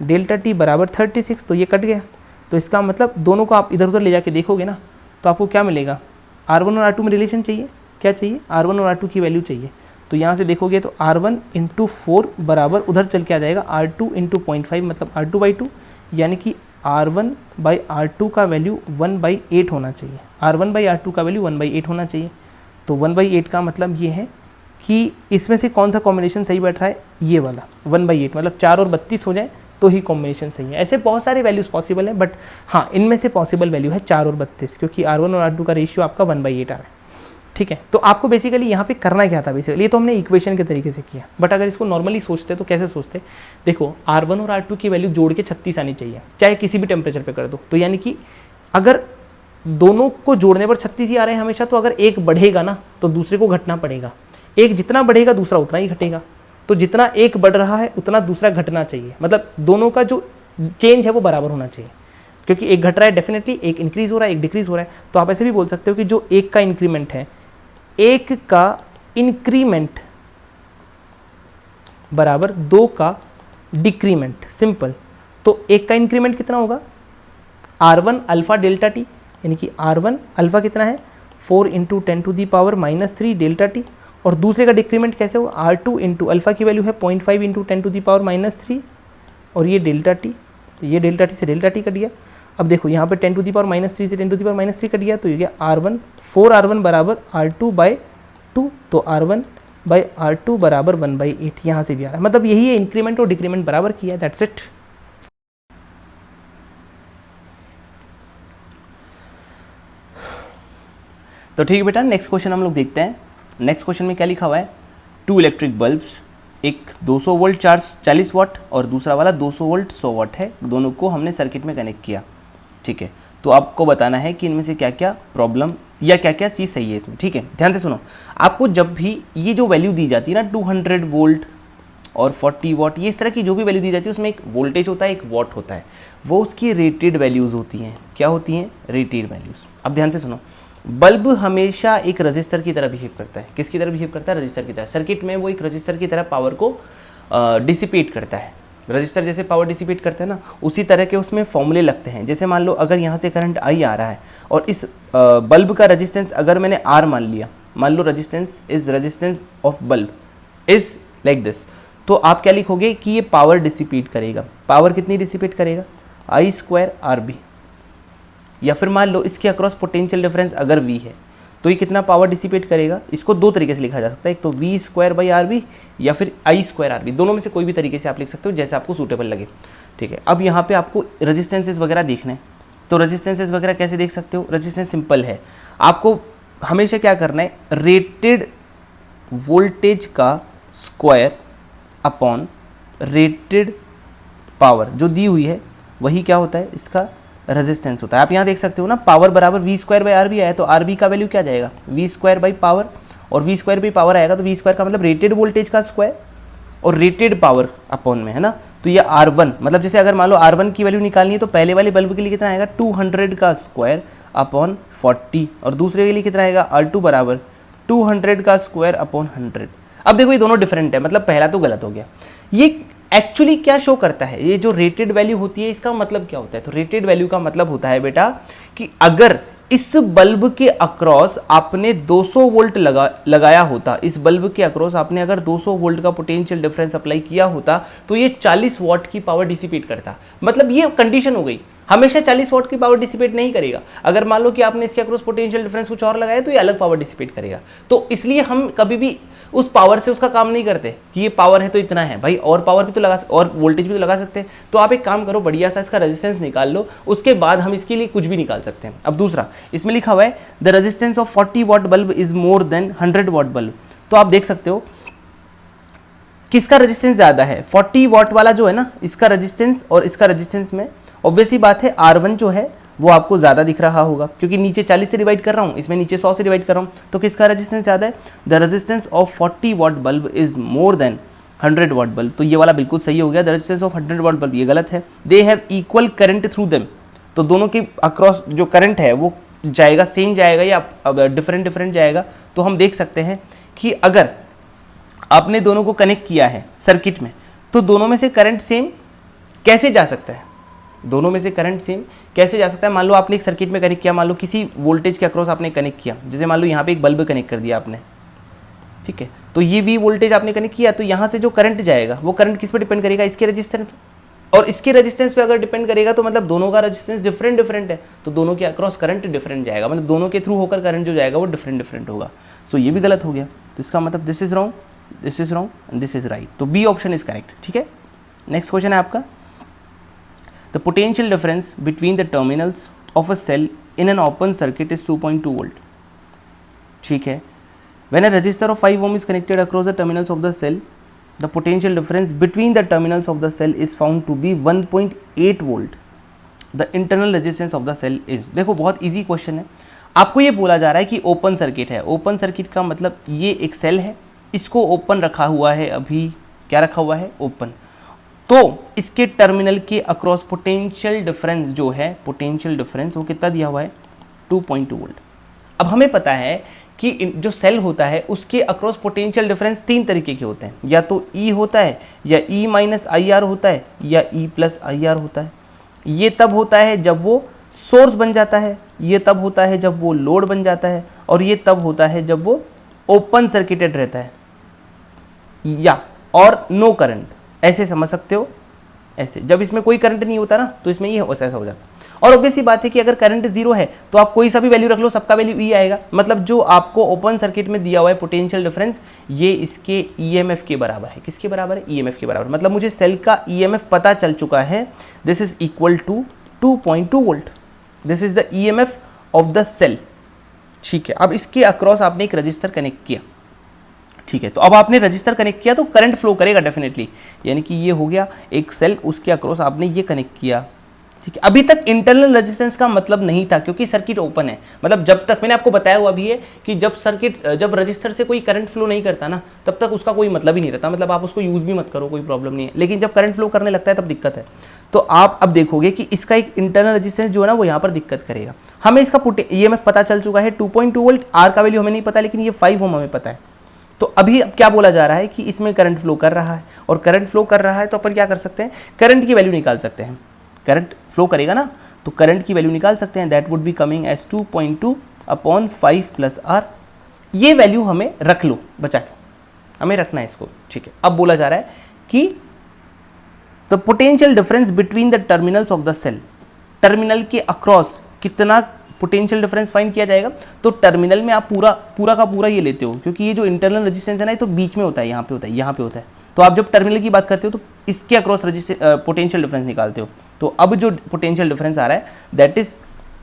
delta T बराबर 36, तो ये कट गया। तो इसका मतलब दोनों को आप इधर उधर ले जाके देखोगे ना तो आपको क्या मिलेगा, R1 और R2 में रिलेशन चाहिए, क्या चाहिए, R1 और R2 की वैल्यू चाहिए। तो यहाँ से देखोगे तो R1 इंटू 4 बराबर उधर चल के आ जाएगा R2 इंटू 0.5 मतलब R2/2, यानी कि R1/R2 का वैल्यू 1/8 होना चाहिए, R1/R2 का वैल्यू 1/8 होना चाहिए। तो 1/8 का मतलब ये है कि इसमें से कौन सा कॉम्बिनेशन सही बैठ रहा है, ये वाला 1/8, मतलब 4 और 32 हो जाए तो ही कॉम्बिनेशन सही है। ऐसे बहुत सारे वैल्यूज़ पॉसिबल है, बट हाँ इनमें से पॉसिबल वैल्यू है 4 और 32, क्योंकि R1 और R2 का रेशियो आपका 1/8 आ रहा है। ठीक है। तो आपको बेसिकली यहाँ पे करना क्या था, बेसिकली ये तो हमने इक्वेशन के तरीके से किया, बट अगर इसको नॉर्मली सोचते तो कैसे सोचते, देखो R1 और R2 की वैल्यू जोड़ के 36 आनी चाहिए, चाहे किसी भी टेम्परेचर पे कर दो। तो यानी कि अगर दोनों को जोड़ने पर 36 ही आ रहे हैं हमेशा, तो अगर एक बढ़ेगा ना तो दूसरे को घटना पड़ेगा, एक जितना बढ़ेगा दूसरा उतना ही घटेगा, तो जितना एक बढ़ रहा है उतना दूसरा घटना चाहिए, मतलब दोनों का जो चेंज है वो बराबर होना चाहिए, क्योंकि एक घट रहा है डेफिनेटली, एक इंक्रीज हो रहा है, एक डिक्रीज हो रहा है। तो आप ऐसे भी बोल सकते हो कि जो एक का इंक्रीमेंट है, एक का इंक्रीमेंट बराबर दो का डिक्रीमेंट, सिंपल। तो एक का इंक्रीमेंट कितना होगा, R1 अल्फा डेल्टा टी, यानी कि R1 अल्फा कितना है 4 इंटू 10⁻³ डेल्टा टी, और दूसरे का डिक्रीमेंट कैसे होगा, R2 इंटू अल्फा की वैल्यू है 0.5 इंटू 10⁻³ और ये डेल्टा टी, तो ये डेल्टा टी से डेल्टा टी कट गया। अब देखो यहाँ पे 10⁻³ से 10⁻³ कट गया, तो ये गया R1, 4R1 बराबर R2/2, तो R1/R2 बराबर 1/8, यहाँ से भी आ रहा है, मतलब यही है इंक्रीमेंट और डिक्रीमेंट बराबर किया, दैट्स इट। तो ठीक है बेटा, नेक्स्ट क्वेश्चन हम लोग देखते हैं। नेक्स्ट क्वेश्चन में क्या लिखा हुआ है, 2 इलेक्ट्रिक बल्ब्स, एक 200 वोल्ट चार्ज 40 वाट और दूसरा वाला 200 वोल्ट 100 वाट है, दोनों को हमने सर्किट में कनेक्ट किया, ठीक है। तो आपको बताना है कि इनमें से क्या क्या प्रॉब्लम या क्या क्या चीज़ सही है इसमें, ठीक है। ध्यान से सुनो, आपको जब भी ये जो वैल्यू दी जाती है ना 200 वोल्ट और 40 वाट, ये इस तरह की जो भी वैल्यू दी जाती है उसमें एक वोल्टेज होता है, एक वॉट होता है, वो उसकी रेटेड वैल्यूज़ होती हैं। क्या होती हैं, रेटेड वैल्यूज़। अब ध्यान से सुनो, बल्ब हमेशा एक रजिस्टर की तरह बिहेव करता है। किसकी तरह बिहेव करता है, रजिस्टर की तरह। सर्किट में वो एक रजिस्टर की तरह पावर को डिसिपेट करता है। रजिस्टर जैसे पावर डिसिपेट करते हैं ना, उसी तरह के उसमें फॉर्मूले लगते हैं। जैसे मान लो अगर यहाँ से करंट I आ रहा है और इस बल्ब का रेजिस्टेंस अगर मैंने R मान लिया, मान low resistance of bulb is like this, तो आप क्या लिखोगे कि ये पावर डिसिपेट करेगा। पावर कितनी डिसिपेट करेगा, I² RB। या फिर मान लो इसके अक्रॉस पोटेंशियल डिफरेंस अगर V है तो ये कितना पावर डिसिपेट करेगा। इसको दो तरीके से लिखा जा सकता है, एक तो V²/RB या फिर I²RB, दोनों में से कोई भी तरीके से आप लिख सकते हो जैसे आपको सूटेबल लगे, ठीक है। अब यहाँ पे आपको रेजिस्टेंसेस वगैरह देखने हैं, तो रेजिस्टेंसेस वगैरह कैसे देख सकते हो, रेजिस्टेंस सिंपल है, आपको हमेशा क्या करना है, रेटेड वोल्टेज का स्क्वायर अपॉन रेटेड पावर जो दी हुई है वही क्या होता है, इसका रेजिस्टेंस होता है। आप यहाँ देख सकते हो ना, पावर बराबर V²/RB आया, तो RB का वैल्यू क्या जाएगा, V²/पावर, और V²/पावर आएगा तो V² का मतलब रेटेड वोल्टेज का स्क्वायर और रेटेड पावर अपॉन में, है ना। तो ये R1, मतलब जैसे अगर मान लो R1 की वैल्यू निकालनी है तो पहले वाले बल्ब के लिए कितना आएगा 200 का स्क्वायर अपॉन 40, और दूसरे के लिए कितना आएगा R2 बराबर 200 का स्क्वायर अपॉन 100। अब देखो ये दोनों डिफरेंट है, मतलब पहला तो गलत हो गया। ये एक्चुअली क्या शो करता है, ये जो रेटेड वैल्यू होती है इसका मतलब क्या होता है, तो रेटेड वैल्यू का मतलब होता है बेटा कि अगर इस बल्ब के अक्रॉस आपने 200 वोल्ट लगाया होता, इस बल्ब के अक्रॉस आपने अगर 200 वोल्ट का पोटेंशियल डिफरेंस अप्लाई किया होता तो ये 40 वॉट की पावर डिसिपेट करता। मतलब ये कंडीशन हो गई, हमेशा 40 वॉट की पावर डिसिपेट नहीं करेगा। अगर मान लो कि आपने इसके अक्रॉस पोटेंशियल डिफरेंस कुछ और लगाया तो ये अलग पावर डिसिपेट करेगा। तो इसलिए हम कभी भी उस पावर से उसका काम नहीं करते कि ये पावर है तो इतना है भाई, और पावर भी तो लगा और वोल्टेज भी तो लगा सकते हैं। तो आप एक काम करो, बढ़िया सा इसका रेजिस्टेंस निकाल लो, उसके बाद हम इसके लिए कुछ भी निकाल सकते हैं। अब दूसरा इसमें लिखा हुआ है the resistance of 40 what bulb is more than 100 what bulb. तो आप देख सकते हो किसका रेजिस्टेंस ज्यादा है, 40 वॉट वाला जो है ना, इसका रेजिस्टेंस और इसका रेजिस्टेंस में ऑब्वियस ही बात है R1 जो है वो आपको ज़्यादा दिख रहा होगा, क्योंकि नीचे 40 से डिवाइड कर रहा हूँ, इसमें नीचे 100 से डिवाइड कर रहा हूँ, तो किसका रेजिस्टेंस ज़्यादा है, the resistance of 40 what bulb is more than 100 what bulb. तो ये वाला बिल्कुल सही हो गया, the resistance of 100 what bulb, ये गलत है। They have equal current through them, तो दोनों के अक्रॉस जो करंट है वो जाएगा, सेम जाएगा या डिफरेंट जाएगा। तो हम देख सकते हैं कि अगर आपने दोनों को कनेक्ट किया है सर्किट में तो दोनों में से करंट सेम कैसे जा सकता है, दोनों में से करंट सेम कैसे जा सकता है। मान लो आपने एक सर्किट में कनेक्ट किया, मान लो किसी वोल्टेज के अक्रॉस आपने कनेक्ट किया, जैसे मान लो यहाँ पे एक बल्ब कनेक्ट कर दिया आपने, ठीक है, तो ये V वोल्टेज आपने कनेक्ट किया, तो यहाँ से जो करंट जाएगा वो करंट किस पे डिपेंड करेगा, इसके रेजिस्टेंस, और इसके रेजिस्टेंस पे अगर डिपेंड करेगा तो मतलब दोनों का रेजिस्टेंस डिफरेंट है, तो दोनों के अक्रॉस करंट डिफरेंट जाएगा, मतलब दोनों के थ्रू होकर करंट जो जाएगा वो डिफरेंट होगा। सो ये भी गलत हो गया, तो इसका मतलब this is wrong and this is right, तो बी ऑप्शन इज करेक्ट, ठीक है। नेक्स्ट क्वेश्चन है आपका, the potential difference between the terminals of a cell in an open circuit is 2.2 volt, ठीक है। When a resistor of 5 ohm is connected across the terminals of the cell, the potential difference between the terminals of the cell is found to be 1.8 volt. The internal resistance of the cell is, देखो बहुत easy question है। आपको ये बोला जा रहा है कि ओपन सर्किट है। ओपन सर्किट का मतलब ये एक सेल है, इसको ओपन रखा हुआ है, अभी क्या रखा हुआ है, ओपन। तो इसके टर्मिनल के अक्रॉस पोटेंशियल डिफरेंस जो है, पोटेंशियल डिफरेंस वो कितना दिया हुआ है, 2.2 वोल्ट। अब हमें पता है कि जो सेल होता है उसके अक्रॉस पोटेंशियल डिफरेंस 3 तरीके के होते हैं, या तो E होता है, या E माइनस आई आर होता है, या E प्लस आई आर होता है। ये तब होता है जब वो सोर्स बन जाता है, ये तब होता है जब वो लोड बन जाता है, और ये तब होता है जब वो ओपन सर्किटेड रहता है, या और नो करंट, ऐसे समझ सकते हो। ऐसे जब इसमें कोई करंट नहीं होता ना तो इसमें ये ऐसा हो जाता है। और ऑब्वियस सी बात है कि अगर करंट जीरो है तो आप कोई सा भी वैल्यू रख लो, सबका वैल्यू ई आएगा। मतलब जो आपको ओपन सर्किट में दिया हुआ है पोटेंशियल डिफरेंस, ये इसके ईएमएफ के बराबर है। किसके बराबर है, ईएमएफ के बराबर। मतलब मुझे सेल का ईएमएफ पता चल चुका है, this is equal to 2.2 volt. This is the EMF of the cell. ठीक है, अब इसके अक्रॉस आपने एक रजिस्टर कनेक्ट किया। ठीक है, तो अब आपने रजिस्टर कनेक्ट किया तो करंट फ्लो करेगा डेफिनेटली, यानी कि ये हो गया एक सेल, उसके अक्रॉस आपने ये कनेक्ट किया। ठीक है, अभी तक इंटरनल रेजिस्टेंस का मतलब नहीं था क्योंकि सर्किट ओपन है। मतलब जब तक मैंने आपको बताया हुआ भी है कि जब रजिस्टर से कोई करंट फ्लो नहीं करता ना, तब तक उसका कोई मतलब ही नहीं रहता। मतलब आप उसको यूज भी मत करो, कोई प्रॉब्लम नहीं है। लेकिन जब करंट फ्लो करने लगता है तब दिक्कत है। तो आप अब देखोगे कि इसका एक इंटरनल रेजिस्टेंस जो है ना वो यहाँ पर दिक्कत करेगा। हमें इसका ईएमएफ पता चल चुका है 2.2 वोल्ट। आर का वैल्यू हमें नहीं पता, लेकिन ये 5 ओम हमें पता है। तो अभी अब क्या बोला जा रहा है कि इसमें करंट फ्लो कर रहा है, और करंट फ्लो कर रहा है तो अपन क्या कर सकते हैं, करंट की वैल्यू निकाल सकते हैं। करंट फ्लो करेगा ना तो करंट की वैल्यू निकाल सकते हैं। That would be coming as 2.2 upon 5 plus R. ये वैल्यू हमें रख लो बचा के, हमें रखना है इसको। ठीक है, अब बोला जा रहा है कि the potential difference between the terminals of the cell, terminal के अक्रॉस कितना पोटेंशियल डिफरेंस फाइंड किया जाएगा। तो टर्मिनल में आप पूरा का पूरा ये लेते हो, क्योंकि ये जो इंटरनल रेजिस्टेंस है ना ये तो बीच में होता है, यहाँ पे होता है, यहाँ पे होता है। तो आप जब टर्मिनल की बात करते हो तो इसके अक्रॉस पोटेंशियल डिफरेंस निकालते हो। तो अब जो पोटेंशियल डिफरेंस आ रहा है दैट इज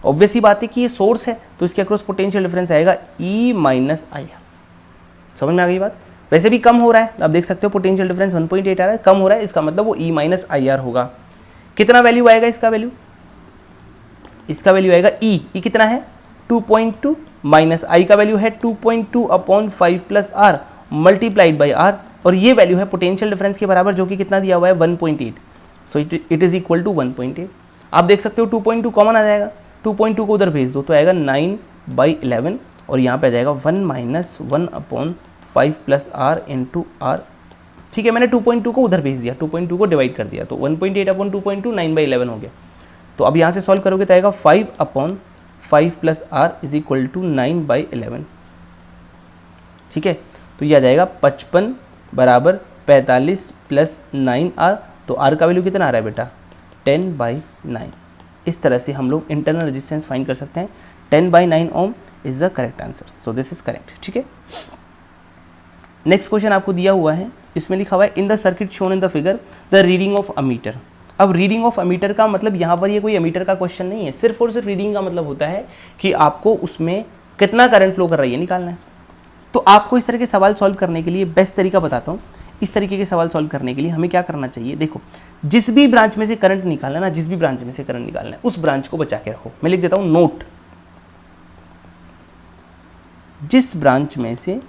ऑब्वियस ही बात है कि ये सोर्स है, तो इसके अक्रॉस पोटेंशियल डिफरेंस आएगा E माइनस आई आर। समझ में आ गई बात। वैसे भी कम हो रहा है, आप देख सकते हो पोटेंशियल डिफरेंस 1.8 आ रहा है, कम हो रहा है, इसका मतलब वो E माइनस आई आर होगा। कितना वैल्यू आएगा इसका वैल्यू, इसका वैल्यू आएगा E कितना है 2.2 माइनस आई का वैल्यू है 2.2 upon 5 plus R multiplied by R, और ये वैल्यू है पोटेंशियल डिफरेंस के बराबर, जो कि कितना दिया हुआ है 1.8। So it is equal to 1.8। आप देख सकते हो 2.2 कॉमन आ जाएगा, 2.2 को उधर भेज दो तो आएगा 9/11, और यहाँ पे आ जाएगा 1 minus 1 upon 5 plus R into R. ठीक है, मैंने 2.2 को उधर भेज दिया, 2.2 को डिवाइड कर दिया, तो 1.8 अपॉन 2.2 9/11 हो गया। तो अब यहाँ से सॉल्व करोगे तो आएगा 5 upon 5 plus R is equal to 9/11। ठीक है, तो ये आ जाएगा 55 बराबर 45 प्लस 9R। तो R का वैल्यू कितना आ रहा है बेटा 10/9। इस तरह से हम लोग इंटरनल रेजिस्टेंस फाइंड कर सकते हैं। 10/9 ohm is the correct answer, so this is correct. ठीक है, नेक्स्ट क्वेश्चन आपको दिया हुआ है, इसमें लिखा हुआ है in the circuit shown in the figure the reading of ammeter. अब रीडिंग ऑफ अमीटर का मतलब यहाँ पर ये कोई अमीटर का क्वेश्चन नहीं है, सिर्फ और सिर्फ रीडिंग का मतलब होता है कि आपको उसमें कितना करंट फ्लो कर रहा है ये निकालना है। तो आपको इस तरह के सवाल सॉल्व करने के लिए बेस्ट तरीका बताता हूँ। इस तरीके के सवाल सॉल्व करने के लिए हमें क्या करना चाहिए, देखो जिस भी ब्रांच में से करंट निकालना है ना, जिस भी ब्रांच में से करंट निकालना है उस ब्रांच को बचा के रखो। मैं लिख देता हूँ नोट, जिस ब्रांच में से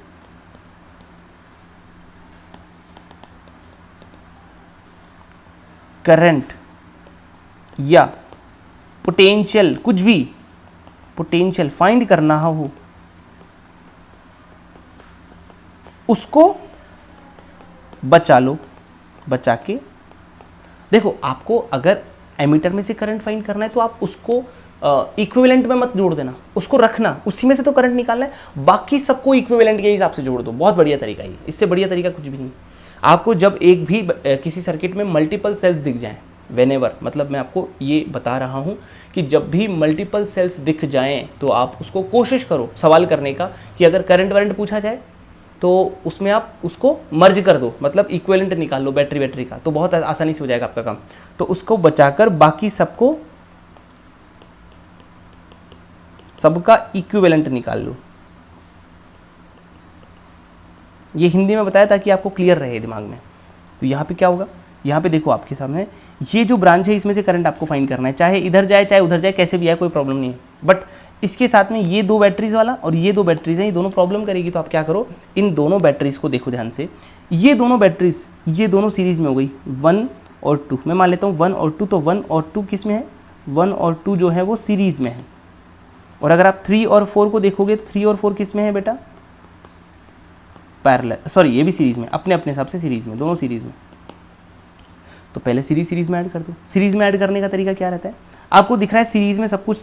करंट या पोटेंशियल, कुछ भी पोटेंशियल फाइंड करना हो उसको बचा लो। बचा के देखो, आपको अगर एमीटर में से करंट फाइंड करना है तो आप उसको इक्विवेलेंट में मत जोड़ देना, उसको रखना, उसी में से तो करंट निकालना है, बाकी सबको इक्विवेलेंट के हिसाब से जोड़ दो। बहुत बढ़िया तरीका है, इससे बढ़िया तरीका कुछ भी नहीं। आपको जब एक भी किसी सर्किट में मल्टीपल सेल्स दिख जाएं, व्हेनेवर, मतलब मैं आपको ये बता रहा हूँ कि जब भी मल्टीपल सेल्स दिख जाएं तो आप उसको कोशिश करो सवाल करने का कि अगर करंट वरंट पूछा जाए तो उसमें आप उसको मर्ज कर दो, मतलब इक्विवेलेंट निकाल लो बैटरी का, तो बहुत आसानी से हो जाएगा आपका काम। तो उसको बचाकर बाकी सबको, सबका इक्विवेलेंट निकाल लो। ये हिंदी में बताया ताकि आपको क्लियर रहे दिमाग में। तो यहाँ पे क्या होगा, यहाँ पे देखो आपके सामने ये जो ब्रांच है इसमें से करंट आपको फाइंड करना है, चाहे इधर जाए चाहे उधर जाए, कैसे भी आए कोई प्रॉब्लम नहीं है। बट इसके साथ में ये 2 बैटरीज वाला और ये 2 बैटरीज हैं, ये दोनों प्रॉब्लम करेगी। तो आप क्या करो, इन दोनों बैटरीज को देखो ध्यान से, ये दोनों बैटरीज ये दोनों सीरीज में हो गई 1 और 2। मैं मान लेता हूँ 1 और 2, तो 1 और 2 किस में है, 1 और 2 जो है वो सीरीज में है। और अगर आप 3 और 4 को देखोगे तो 3 और 4 किस में है बेटा, पैरेलल, सॉरी ये भी सीरीज में, अपने अपने हिसाब से सीरीज में, दोनों सीरीज में। तो पहले सीरीज में ऐड कर दो। सीरीज में ऐड करने का तरीका क्या रहता है, आपको दिख रहा है सीरीज में सब कुछ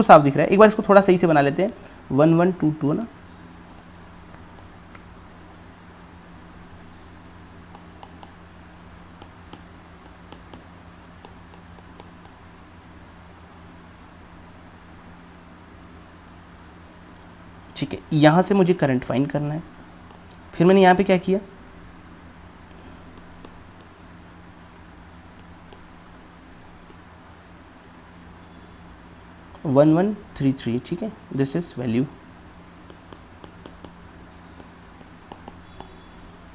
साफ दिख रहा है। एक बार इसको थोड़ा सही से बना लेते हैं, 1 1 2 2 है ना, ठीक है। यहाँ से मुझे करंट फाइंड करना है। फिर मैंने यहाँ पे क्या किया, वन वन थ्री थ्री, ठीक है, दिस इज वैल्यू।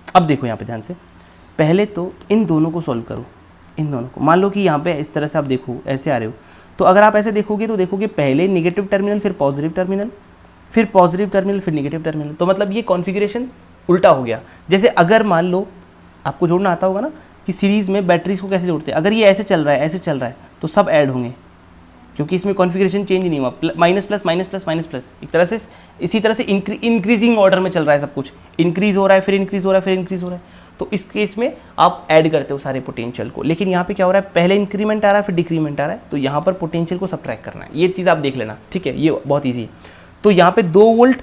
अब देखो यहाँ पे ध्यान से, पहले तो इन दोनों को सॉल्व करो, इन दोनों को। मान लो कि यहाँ पे इस तरह से आप देखो, ऐसे आ रहे हो, तो अगर आप ऐसे देखोगे तो देखोगे पहले नेगेटिव टर्मिनल, फिर पॉजिटिव टर्मिनल, फिर पॉजिटिव टर्मिनल, फिर नेगेटिव टर्मिनल। तो मतलब ये कॉन्फ़िगरेशन उल्टा हो गया। जैसे अगर मान लो आपको जोड़ना आता होगा ना कि सीरीज़ में बैटरीज को कैसे जोड़ते हैं, अगर ये ऐसे चल रहा है, ऐसे चल रहा है, तो सब ऐड होंगे, क्योंकि इसमें कॉन्फ़िगरेशन चेंज नहीं हुआ, minus plus minus plus minus plus, एक तरह से इसी तरह से इंक्रीजिंग ऑर्डर में चल रहा है सब कुछ, इंक्रीज हो रहा है, फिर इंक्रीज हो रहा है, फिर इंक्रीज हो रहा है। तो इस केस में आप ऐड करते हो सारे पोटेंशियल को। लेकिन यहाँ पे क्या हो रहा है, पहले इंक्रीमेंट आ रहा है, फिर डिक्रीमेंट आ रहा है, तो यहाँ पर पोटेंशियल को सब्ट्रैक्ट करना है। ये चीज़ आप देख लेना, ठीक है, ये बहुत ईजी है। तो यहाँ पे 2 वोल्ट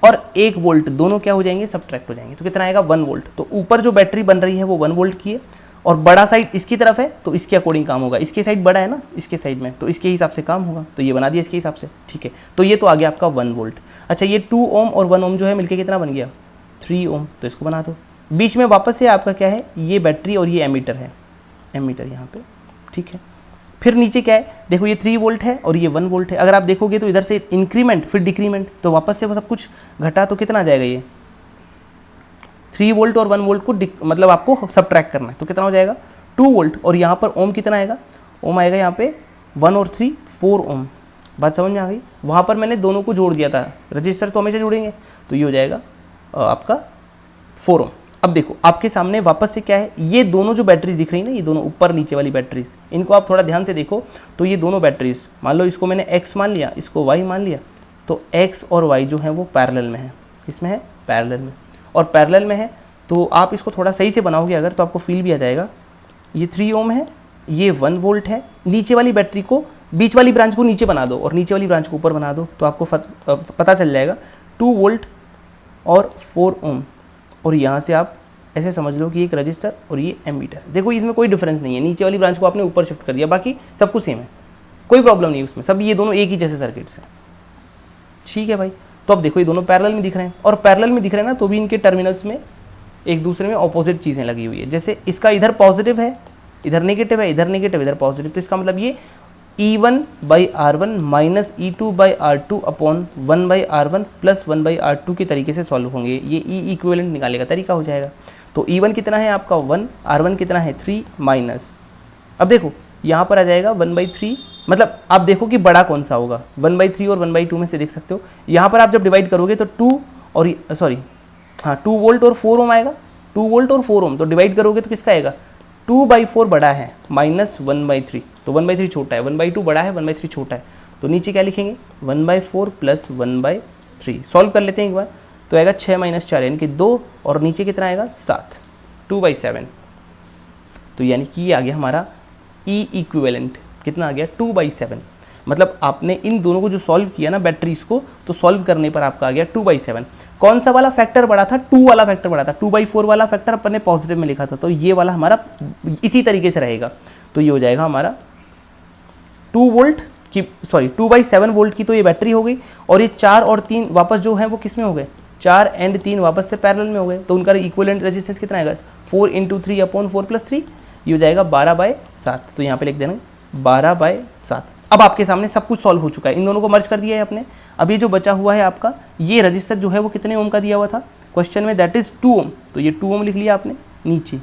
और 1 वोल्ट दोनों क्या हो जाएंगे, सब्ट्रैक्ट हो जाएंगे। तो कितना आएगा, 1 वोल्ट। तो ऊपर जो बैटरी बन रही है वो 1 वोल्ट की है, और बड़ा साइड इसकी तरफ है, तो इसके अकॉर्डिंग काम होगा। इसके साइड बड़ा है ना, इसके साइड में, तो इसके हिसाब से काम होगा। तो ये बना दिया इसके हिसाब से, ठीक है। तो ये तो आ गया आपका 1 वोल्ट। अच्छा, ये 2 ओम और 1 ओम जो है मिलके कितना बन गया, 3 ओम। तो इसको बना दो। बीच में वापस से आपका क्या है, ये बैटरी और ये एमीटर है, एमीटर यहाँ पे, ठीक है। फिर नीचे क्या है, देखो ये 3 वोल्ट है और ये 1 वोल्ट है। अगर आप देखोगे तो इधर से इंक्रीमेंट फिर डिक्रीमेंट, तो वापस से वो सब कुछ घटा, तो कितना आ जाएगा, ये 3 वोल्ट और 1 वोल्ट को मतलब आपको सब्ट्रैक्ट करना है, तो कितना हो जाएगा, 2 वोल्ट। और यहाँ पर ओम कितना आएगा, ओम आएगा यहाँ पे 1 और 3 4 ओम। बात समझ में आ गई। वहाँ पर मैंने दोनों को जोड़ दिया था, रजिस्टर तो हमेशा जोड़ेंगे, तो ये हो जाएगा आपका 4 ओम। अब देखो आपके सामने वापस से क्या है, ये दोनों जो बैटरीज दिख रही है ना, ये दोनों ऊपर नीचे वाली बैटरीज, इनको आप थोड़ा ध्यान से देखो। तो ये दोनों बैटरीज, मान लो इसको मैंने x मान लिया, इसको y मान लिया, तो x और y जो है वो पैरेलल में है। इसमें है पैरेलल में, और पैरेलल में है तो आप इसको थोड़ा सही से बनाओगे अगर, तो आपको फील भी आ जाएगा। ये 3 ओम है, ये 1 वोल्ट है। नीचे वाली बैटरी को, बीच वाली ब्रांच को नीचे बना दो और नीचे वाली ब्रांच को ऊपर बना दो, तो आपको पता चल जाएगा 2 वोल्ट और 4 ओम। और यहाँ से आप ऐसे समझ लो कि एक रजिस्टर और ये एमीटर। देखो इसमें कोई डिफरेंस नहीं है, नीचे वाली ब्रांच को आपने ऊपर शिफ्ट कर दिया, बाकी सब कुछ सेम है, कोई प्रॉब्लम नहीं उसमें, सब ये दोनों एक ही जैसे सर्किट्स हैं, ठीक है भाई। तो अब देखो ये दोनों पैरेलल में दिख रहे हैं, और पैरेलल में दिख रहे हैं ना, तो भी इनके टर्मिनल्स में एक दूसरे में ऑपोजिट चीज़ें लगी हुई है। जैसे इसका इधर पॉजिटिव है, इधर नेगेटिव है, इधर नेगेटिव, इधर पॉजिटिव। तो इसका मतलब ये E1/R1 minus E2/R2 upon 1/R1 plus 1/R2 के तरीके से सॉल्व होंगे। ये E इक्विवेलेंट निकालने का तरीका हो जाएगा। तो E1 कितना है आपका 1, R1 कितना है 3 माइनस, अब देखो यहाँ पर आ जाएगा 1/3, मतलब आप देखो कि बड़ा कौन सा होगा, 1/3 और 1/2 में से देख सकते हो। यहाँ पर आप जब डिवाइड करोगे तो 2 और 2 वोल्ट और 4 ओम आएगा, 2 वोल्ट और 4 ओम, तो डिवाइड करोगे तो किसका आएगा, 2/4 बड़ा है माइनस 1/3, तो 1/3 छोटा है, 1/2 बड़ा है, 1/3 छोटा है। तो नीचे क्या लिखेंगे, 1/4 प्लस 1/3। सॉल्व कर लेते हैं एक बार, तो आएगा 6 - 4 यानी कि 2, और नीचे कितना आएगा 7, 2/7। तो यानी कि ये आ गया हमारा E इक्विवेलेंट, कितना आ गया 2/7। मतलब आपने इन दोनों को जो सॉल्व किया ना बैटरीज को, तो सॉल्व करने पर आपका आ गया 2/7। कौन सा वाला फैक्टर बड़ा था, 2 वाला फैक्टर बड़ा था, 2/4 वाला फैक्टर अपन ने पॉजिटिव में लिखा था, तो ये वाला हमारा इसी तरीके से रहेगा। तो ये हो जाएगा हमारा 2 वोल्ट की, सॉरी 2/7 वोल्ट की तो ये बैटरी हो गई, और ये 4 और 3 वापस जो है वो किस में हो गए, 4 और 3 वापस से पैरेलल में हो गए। तो उनका इक्विवेलेंट रेजिस्टेंस कितना आएगा, 4 × 3 अपॉन 4 + 3, ये हो जाएगा 12/7। तो यहाँ पे लिख देना 12/7। अब आपके सामने सब कुछ सॉल्व हो चुका है, इन दोनों को मर्ज कर दिया है आपने। अब ये जो बचा हुआ है आपका, ये रजिस्टर जो है वो कितने ओम का दिया हुआ था, क्वेश्चन में दैट इज 2 ओम, तो ये 2 ओम लिख लिया आपने नीचे,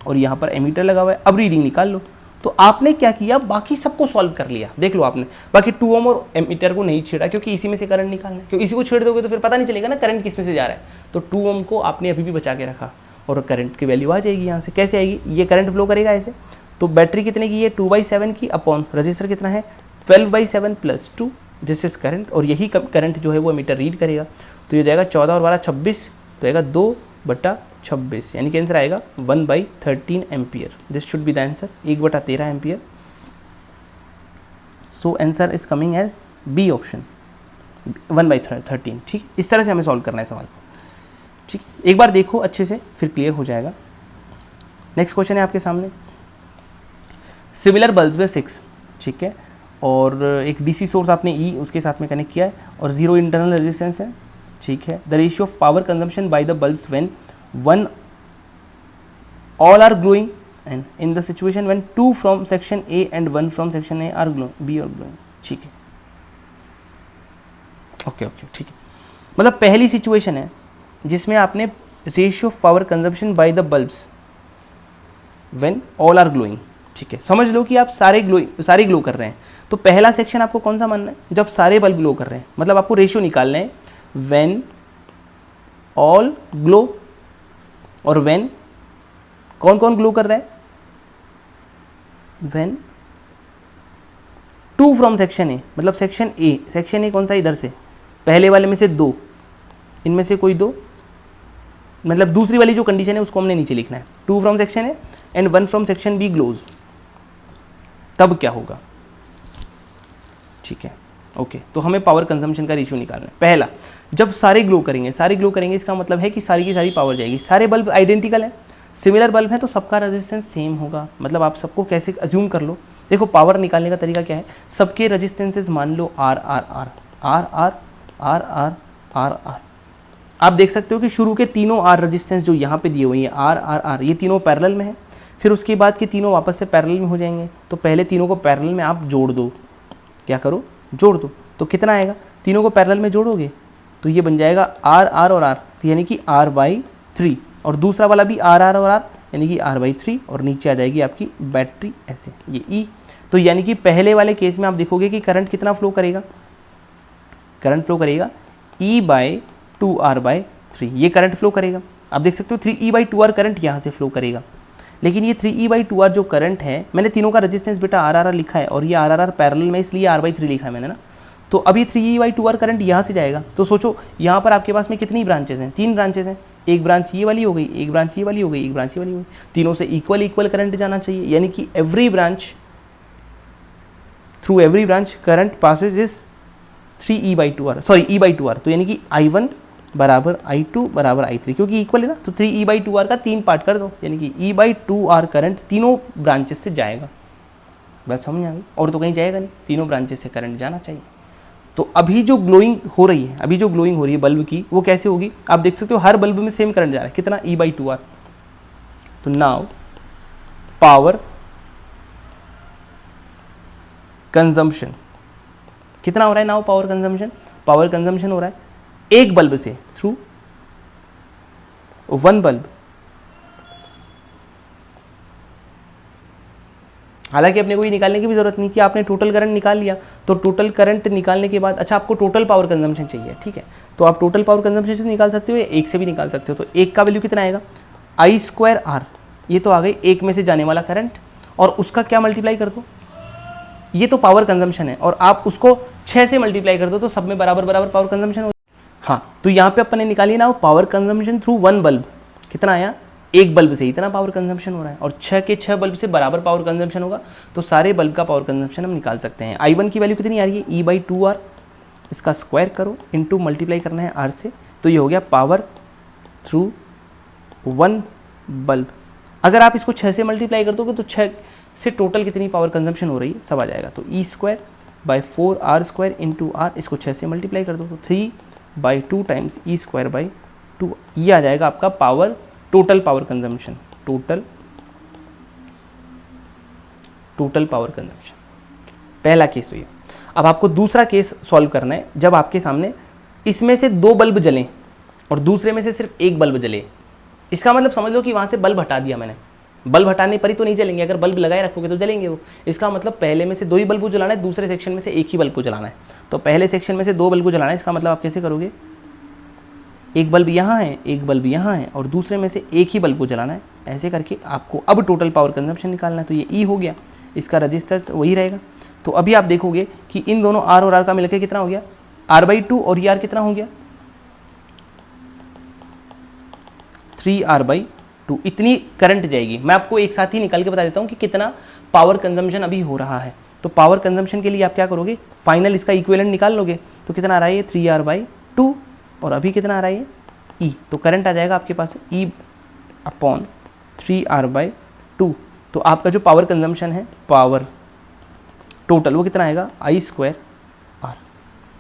और यहाँ पर एमीटर लगा हुआ है। अब रीडिंग निकाल लो। तो आपने क्या किया, बाकी सबको सॉल्व कर लिया। देख लो आपने बाकी 2 ओम और एमीटर को नहीं छेड़ा, क्योंकि इसी में से करंट निकालना है, क्योंकि इसी को छेड़ दोगे तो फिर पता नहीं चलेगा ना करंट किस में से जा रहा है। तो 2 ओम को आपने अभी भी बचा के रखा, और करंट की वैल्यू आ जाएगी यहाँ से। कैसे आएगी, ये करंट फ्लो करेगा ऐसे। तो बैटरी कितने की है, 2/7 की, अपॉन रजिस्टर कितना है 12/7 + 2, दिस इज करंट। और यही करंट जो है वो एमीटर रीड करेगा। तो ये जाएगा 14 और 12 26, तो आएगा 2/26, यानी कि आंसर आएगा 1/13 ampere. This should be the answer, 1/13 ampere. So answer is coming as B option, 1/13। ठीक, इस तरह से हमें सॉल्व करना है सवाल को। ठीक, एक बार देखो अच्छे से, फिर क्लियर हो जाएगा। नेक्स्ट क्वेश्चन है आपके सामने, सिमिलर बल्ब्स में 6, ठीक है, और एक डीसी सोर्स आपने ई उसके साथ में कनेक्ट किया है, और 0 इंटरनल रेजिस्टेंस है, ठीक है। The ratio of power consumption by the bulbs when 1 all are glowing and in the situation when 2 from section A and 1 from section A are glowing, B are glowing, ठीक है। Okay, ठीक है, मतलब पहली situation है जिसमें आपने ratio of power consumption by the bulbs when all are glowing, ठीक है। समझ लो कि आप सारे ग्लो कर रहे हैं। तो पहला सेक्शन आपको कौन सा मानना है, जब सारे बल्ब ग्लो कर रहे हैं, मतलब आपको रेशियो निकालना है व्हेन ऑल ग्लो, और व्हेन कौन कौन ग्लो कर रहा है, व्हेन 2 फ्रॉम सेक्शन ए, मतलब सेक्शन ए कौन सा, इधर से पहले वाले में से 2, इनमें से कोई 2, मतलब दूसरी वाली जो कंडीशन है उसको हमने नीचे लिखना है। 2 from section A and 1 from section B glows, तब क्या होगा, ठीक है। ओके, तो हमें पावर कंजम्पशन का रेशियो निकालना है। पहला, जब सारे ग्लो करेंगे इसका मतलब है कि सारी की सारी पावर जाएगी। सारे बल्ब आइडेंटिकल है, सिमिलर बल्ब है, तो सबका रेजिस्टेंस सेम होगा। मतलब आप सबको कैसे अज्यूम कर लो, देखो पावर निकालने का तरीका क्या है, सबके रेजिस्टेंसेस मान लो R R R R R R R R R. आप देख सकते हो कि शुरू के तीनों आर रेजिस्टेंस जो यहाँ पे दिए हुए हैं आर आर आर, ये तीनों पैरेलल में है। फिर उसके बाद के तीनों वापस से पैरेलल में हो जाएंगे। तो पहले तीनों को पैरेलल में आप जोड़ दो, क्या करो, जोड़ दो। तो कितना आएगा, तीनों को पैरेलल में जोड़ोगे तो ये बन जाएगा आर आर और आर, यानी कि R/3, और दूसरा वाला भी आर आर और आर, यानी कि R/3, और नीचे आ जाएगी आपकी बैटरी ऐसे, ये ई। तो यानी कि पहले वाले केस में आप देखोगे कि करंट कितना फ्लो करेगा, करंट फ्लो करेगा E/2R/3, ये करंट फ्लो करेगा। आप देख सकते हो 3E/2R करंट यहाँ से फ्लो करेगा। लेकिन ये 3E/2R जो करंट है, मैंने तीनों का रेजिस्टेंस बेटा RR लिखा है, और ये RR पैरेलल में इसलिए R/3 लिखा है मैंने ना। तो अब ये 3E/2R करंट यहाँ से जाएगा। तो सोचो यहाँ पर आपके पास में कितनी ब्रांचेस हैं, 3 ब्रांचेस हैं। एक ब्रांच ये वाली हो गई, एक ब्रांच ये वाली हो गई, एक ब्रांच ये वाली हो गई। तीनों से इक्वल करंट जाना चाहिए, यानी कि every branch, through every branch current passes is 3E/2R, sorry E/2R। तो यानी कि I1 बराबर I2 बराबर I3, क्योंकि इक्वल है ना। तो 3E/2R का 3 पार्ट कर दो, यानी कि E/2R करंट तीनों ब्रांचेस से जाएगा। बात समझ आ गई, और तो कहीं जाएगा नहीं, तीनों ब्रांचेस से करंट जाना चाहिए। तो अभी जो ग्लोइंग हो रही है, बल्ब की, वो कैसे होगी, आप देख सकते हो हर बल्ब में सेम करंट जा रहा है, कितना E/2R। तो नाउ पावर कंजम्पशन कितना हो रहा है, नाउ पावर कंजम्पशन हो रहा है एक बल्ब से, थ्रू 1 बल्ब। हालांकि अपने को ये निकालने की भी जरूरत नहीं थी, आपने टोटल करंट निकाल लिया। तो टोटल करंट निकालने के बाद, अच्छा आपको टोटल पावर कंजम्पशन चाहिए, ठीक है, तो आप टोटल पावर कंजम्पशन से निकाल सकते हो या एक से भी निकाल सकते हो। तो एक का वैल्यू कितना आएगा, I²R, ये तो आ गई एक में से जाने वाला करंट, और उसका क्या मल्टीप्लाई कर दो, ये तो पावर कंजम्पशन है, और आप उसको 6 से मल्टीप्लाई कर दो, तो सब में बराबर बराबर पावर कंजम्पशन हो। हाँ, तो यहाँ पे अपन ने निकाली ना पावर कंजम्पशन थ्रू 1 बल्ब, कितना आया, एक बल्ब से इतना पावर कंजम्पशन हो रहा है, और 6 के 6 बल्ब से बराबर पावर कंजम्पशन होगा। तो सारे बल्ब का पावर कंजम्पशन हम निकाल सकते हैं। I1 की वैल्यू कितनी आ रही है, E/2R, इसका स्क्वायर करो, इनटू मल्टीप्लाई करना है R से, तो ये हो गया पावर थ्रू 1 बल्ब। अगर आप इसको 6 से मल्टीप्लाई कर दोगे तो 6 से टोटल कितनी पावर कंजम्पशन हो रही है सब आ जाएगा। तो E²/4R² इंटू R, इसको 6 से मल्टीप्लाई कर दो तो 3/2 टाइम्स E²/2, ये आ जाएगा आपका power, total power consumption, total power consumption. पहला केस हुई। अब आपको दूसरा केस सॉल्व करना है, जब आपके सामने इसमें से 2 बल्ब जलें, और दूसरे में से सिर्फ एक बल्ब जले, इसका मतलब समझ लो कि वहाँ से बल्ब हटा दिया मैंने। बल्ब हटाने पर ही तो नहीं जलेंगे, अगर बल्ब लगाए रखोगे तो जलेंगे वो। इसका मतलब पहले में से 2 ही बल्ब को जलाना है, दूसरे सेक्शन में से एक ही बल्ब को जलाना है। तो पहले सेक्शन में से 2 बल्ब को जलाना है, इसका मतलब आप कैसे करोगे, एक बल्ब यहाँ है, एक बल्ब यहाँ है, और दूसरे में से एक ही बल्ब को जलाना है। ऐसे करके आपको अब टोटल पावर कंजम्पशन निकालना है। तो ये ई हो गया, इसका रजिस्टेंस वही रहेगा। तो अभी आप देखोगे कि इन दोनों आर और आर का मिलकर कितना हो गया, R/2, और ये आर कितना हो गया 3R/2। इतनी करंट जाएगी। मैं आपको एक साथ ही निकाल के बता देता हूँ कि कितना पावर कंजम्पशन अभी हो रहा है। तो पावर कंजम्पशन के लिए आप क्या करोगे, फाइनल इसका इक्विवेलेंट निकाल लोगे। तो कितना आ रहा है ये 3R/2, और अभी कितना आ रहा है ये E। तो करंट आ जाएगा आपके पास E/3R/2। तो आपका जो पावर कंजम्पशन है, पावर टोटल, वो कितना आएगा I²R।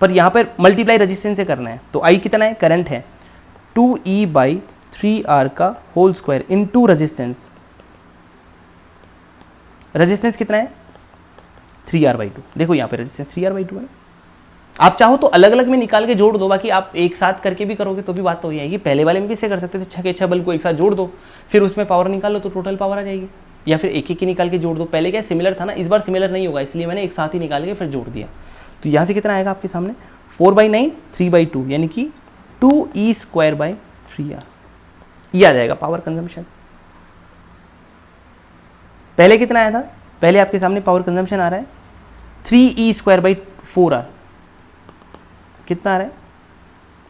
पर यहाँ पर मल्टीप्लाई रेजिस्टेंस से करना है। तो I कितना है, करंट है 2E/3R का whole square into resistance. Resistance कितना है 3R/2। देखो यहाँ पे रेजिस्टेंस 3R/2 है। आप चाहो तो अलग अलग में निकाल के जोड़ दो, बाकी आप एक साथ करके भी करोगे तो भी बात तो हो जाएगी। पहले वाले में भी इसे कर सकते थे, 6 के 6 बल्ब को एक साथ जोड़ दो, फिर उसमें पावर निकाल लो तो टोटल पावर आ जाएगी। या फिर एक एक की निकाल के जोड़ दो। पहले क्या सिमिलर था ना, इस बार सिमिलर नहीं होगा, इसलिए मैंने एक साथ ही निकाल के फिर जोड़ दिया। तो यहाँ से कितना आएगा आपके सामने 4/9 3/2, यानी कि 2E²/3R। ये आ जाएगा पावर कंजम्पशन। पहले कितना आया था, पहले आपके सामने पावर कंजम्पशन आ रहा है 3E²/4R। कितना आ रहा है,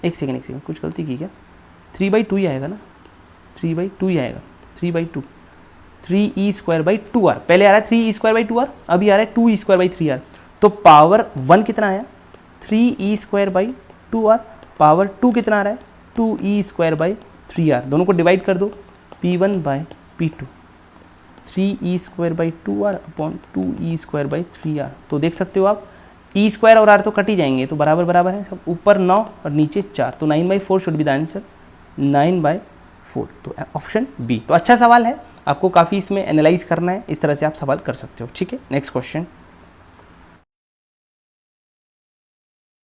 एक सेकेंड कुछ गलती की क्या, 3/2 ही आएगा ना, 3/2 ही आएगा, 3/2, 3E²/2R। पहले आ रहा है 3E²/2R, अभी आ रहा है 2E²/3R। तो पावर 1 कितना आया 3E²/2R, पावर 2 कितना आ रहा है 2E²/3R। दोनों को डिवाइड कर दो, P1/P2, 3E²/2R अपॉन 2E²/3R। तो देख सकते हो आप E² और R तो कट ही जाएंगे, तो बराबर बराबर है सब, ऊपर 9 और नीचे 4। तो 9/4 शुड बी द आंसर, 9/4। तो ऑप्शन बी। तो अच्छा सवाल है, आपको काफ़ी इसमें एनालाइज करना है, इस तरह से आप सवाल कर सकते हो। ठीक है, नेक्स्ट क्वेश्चन।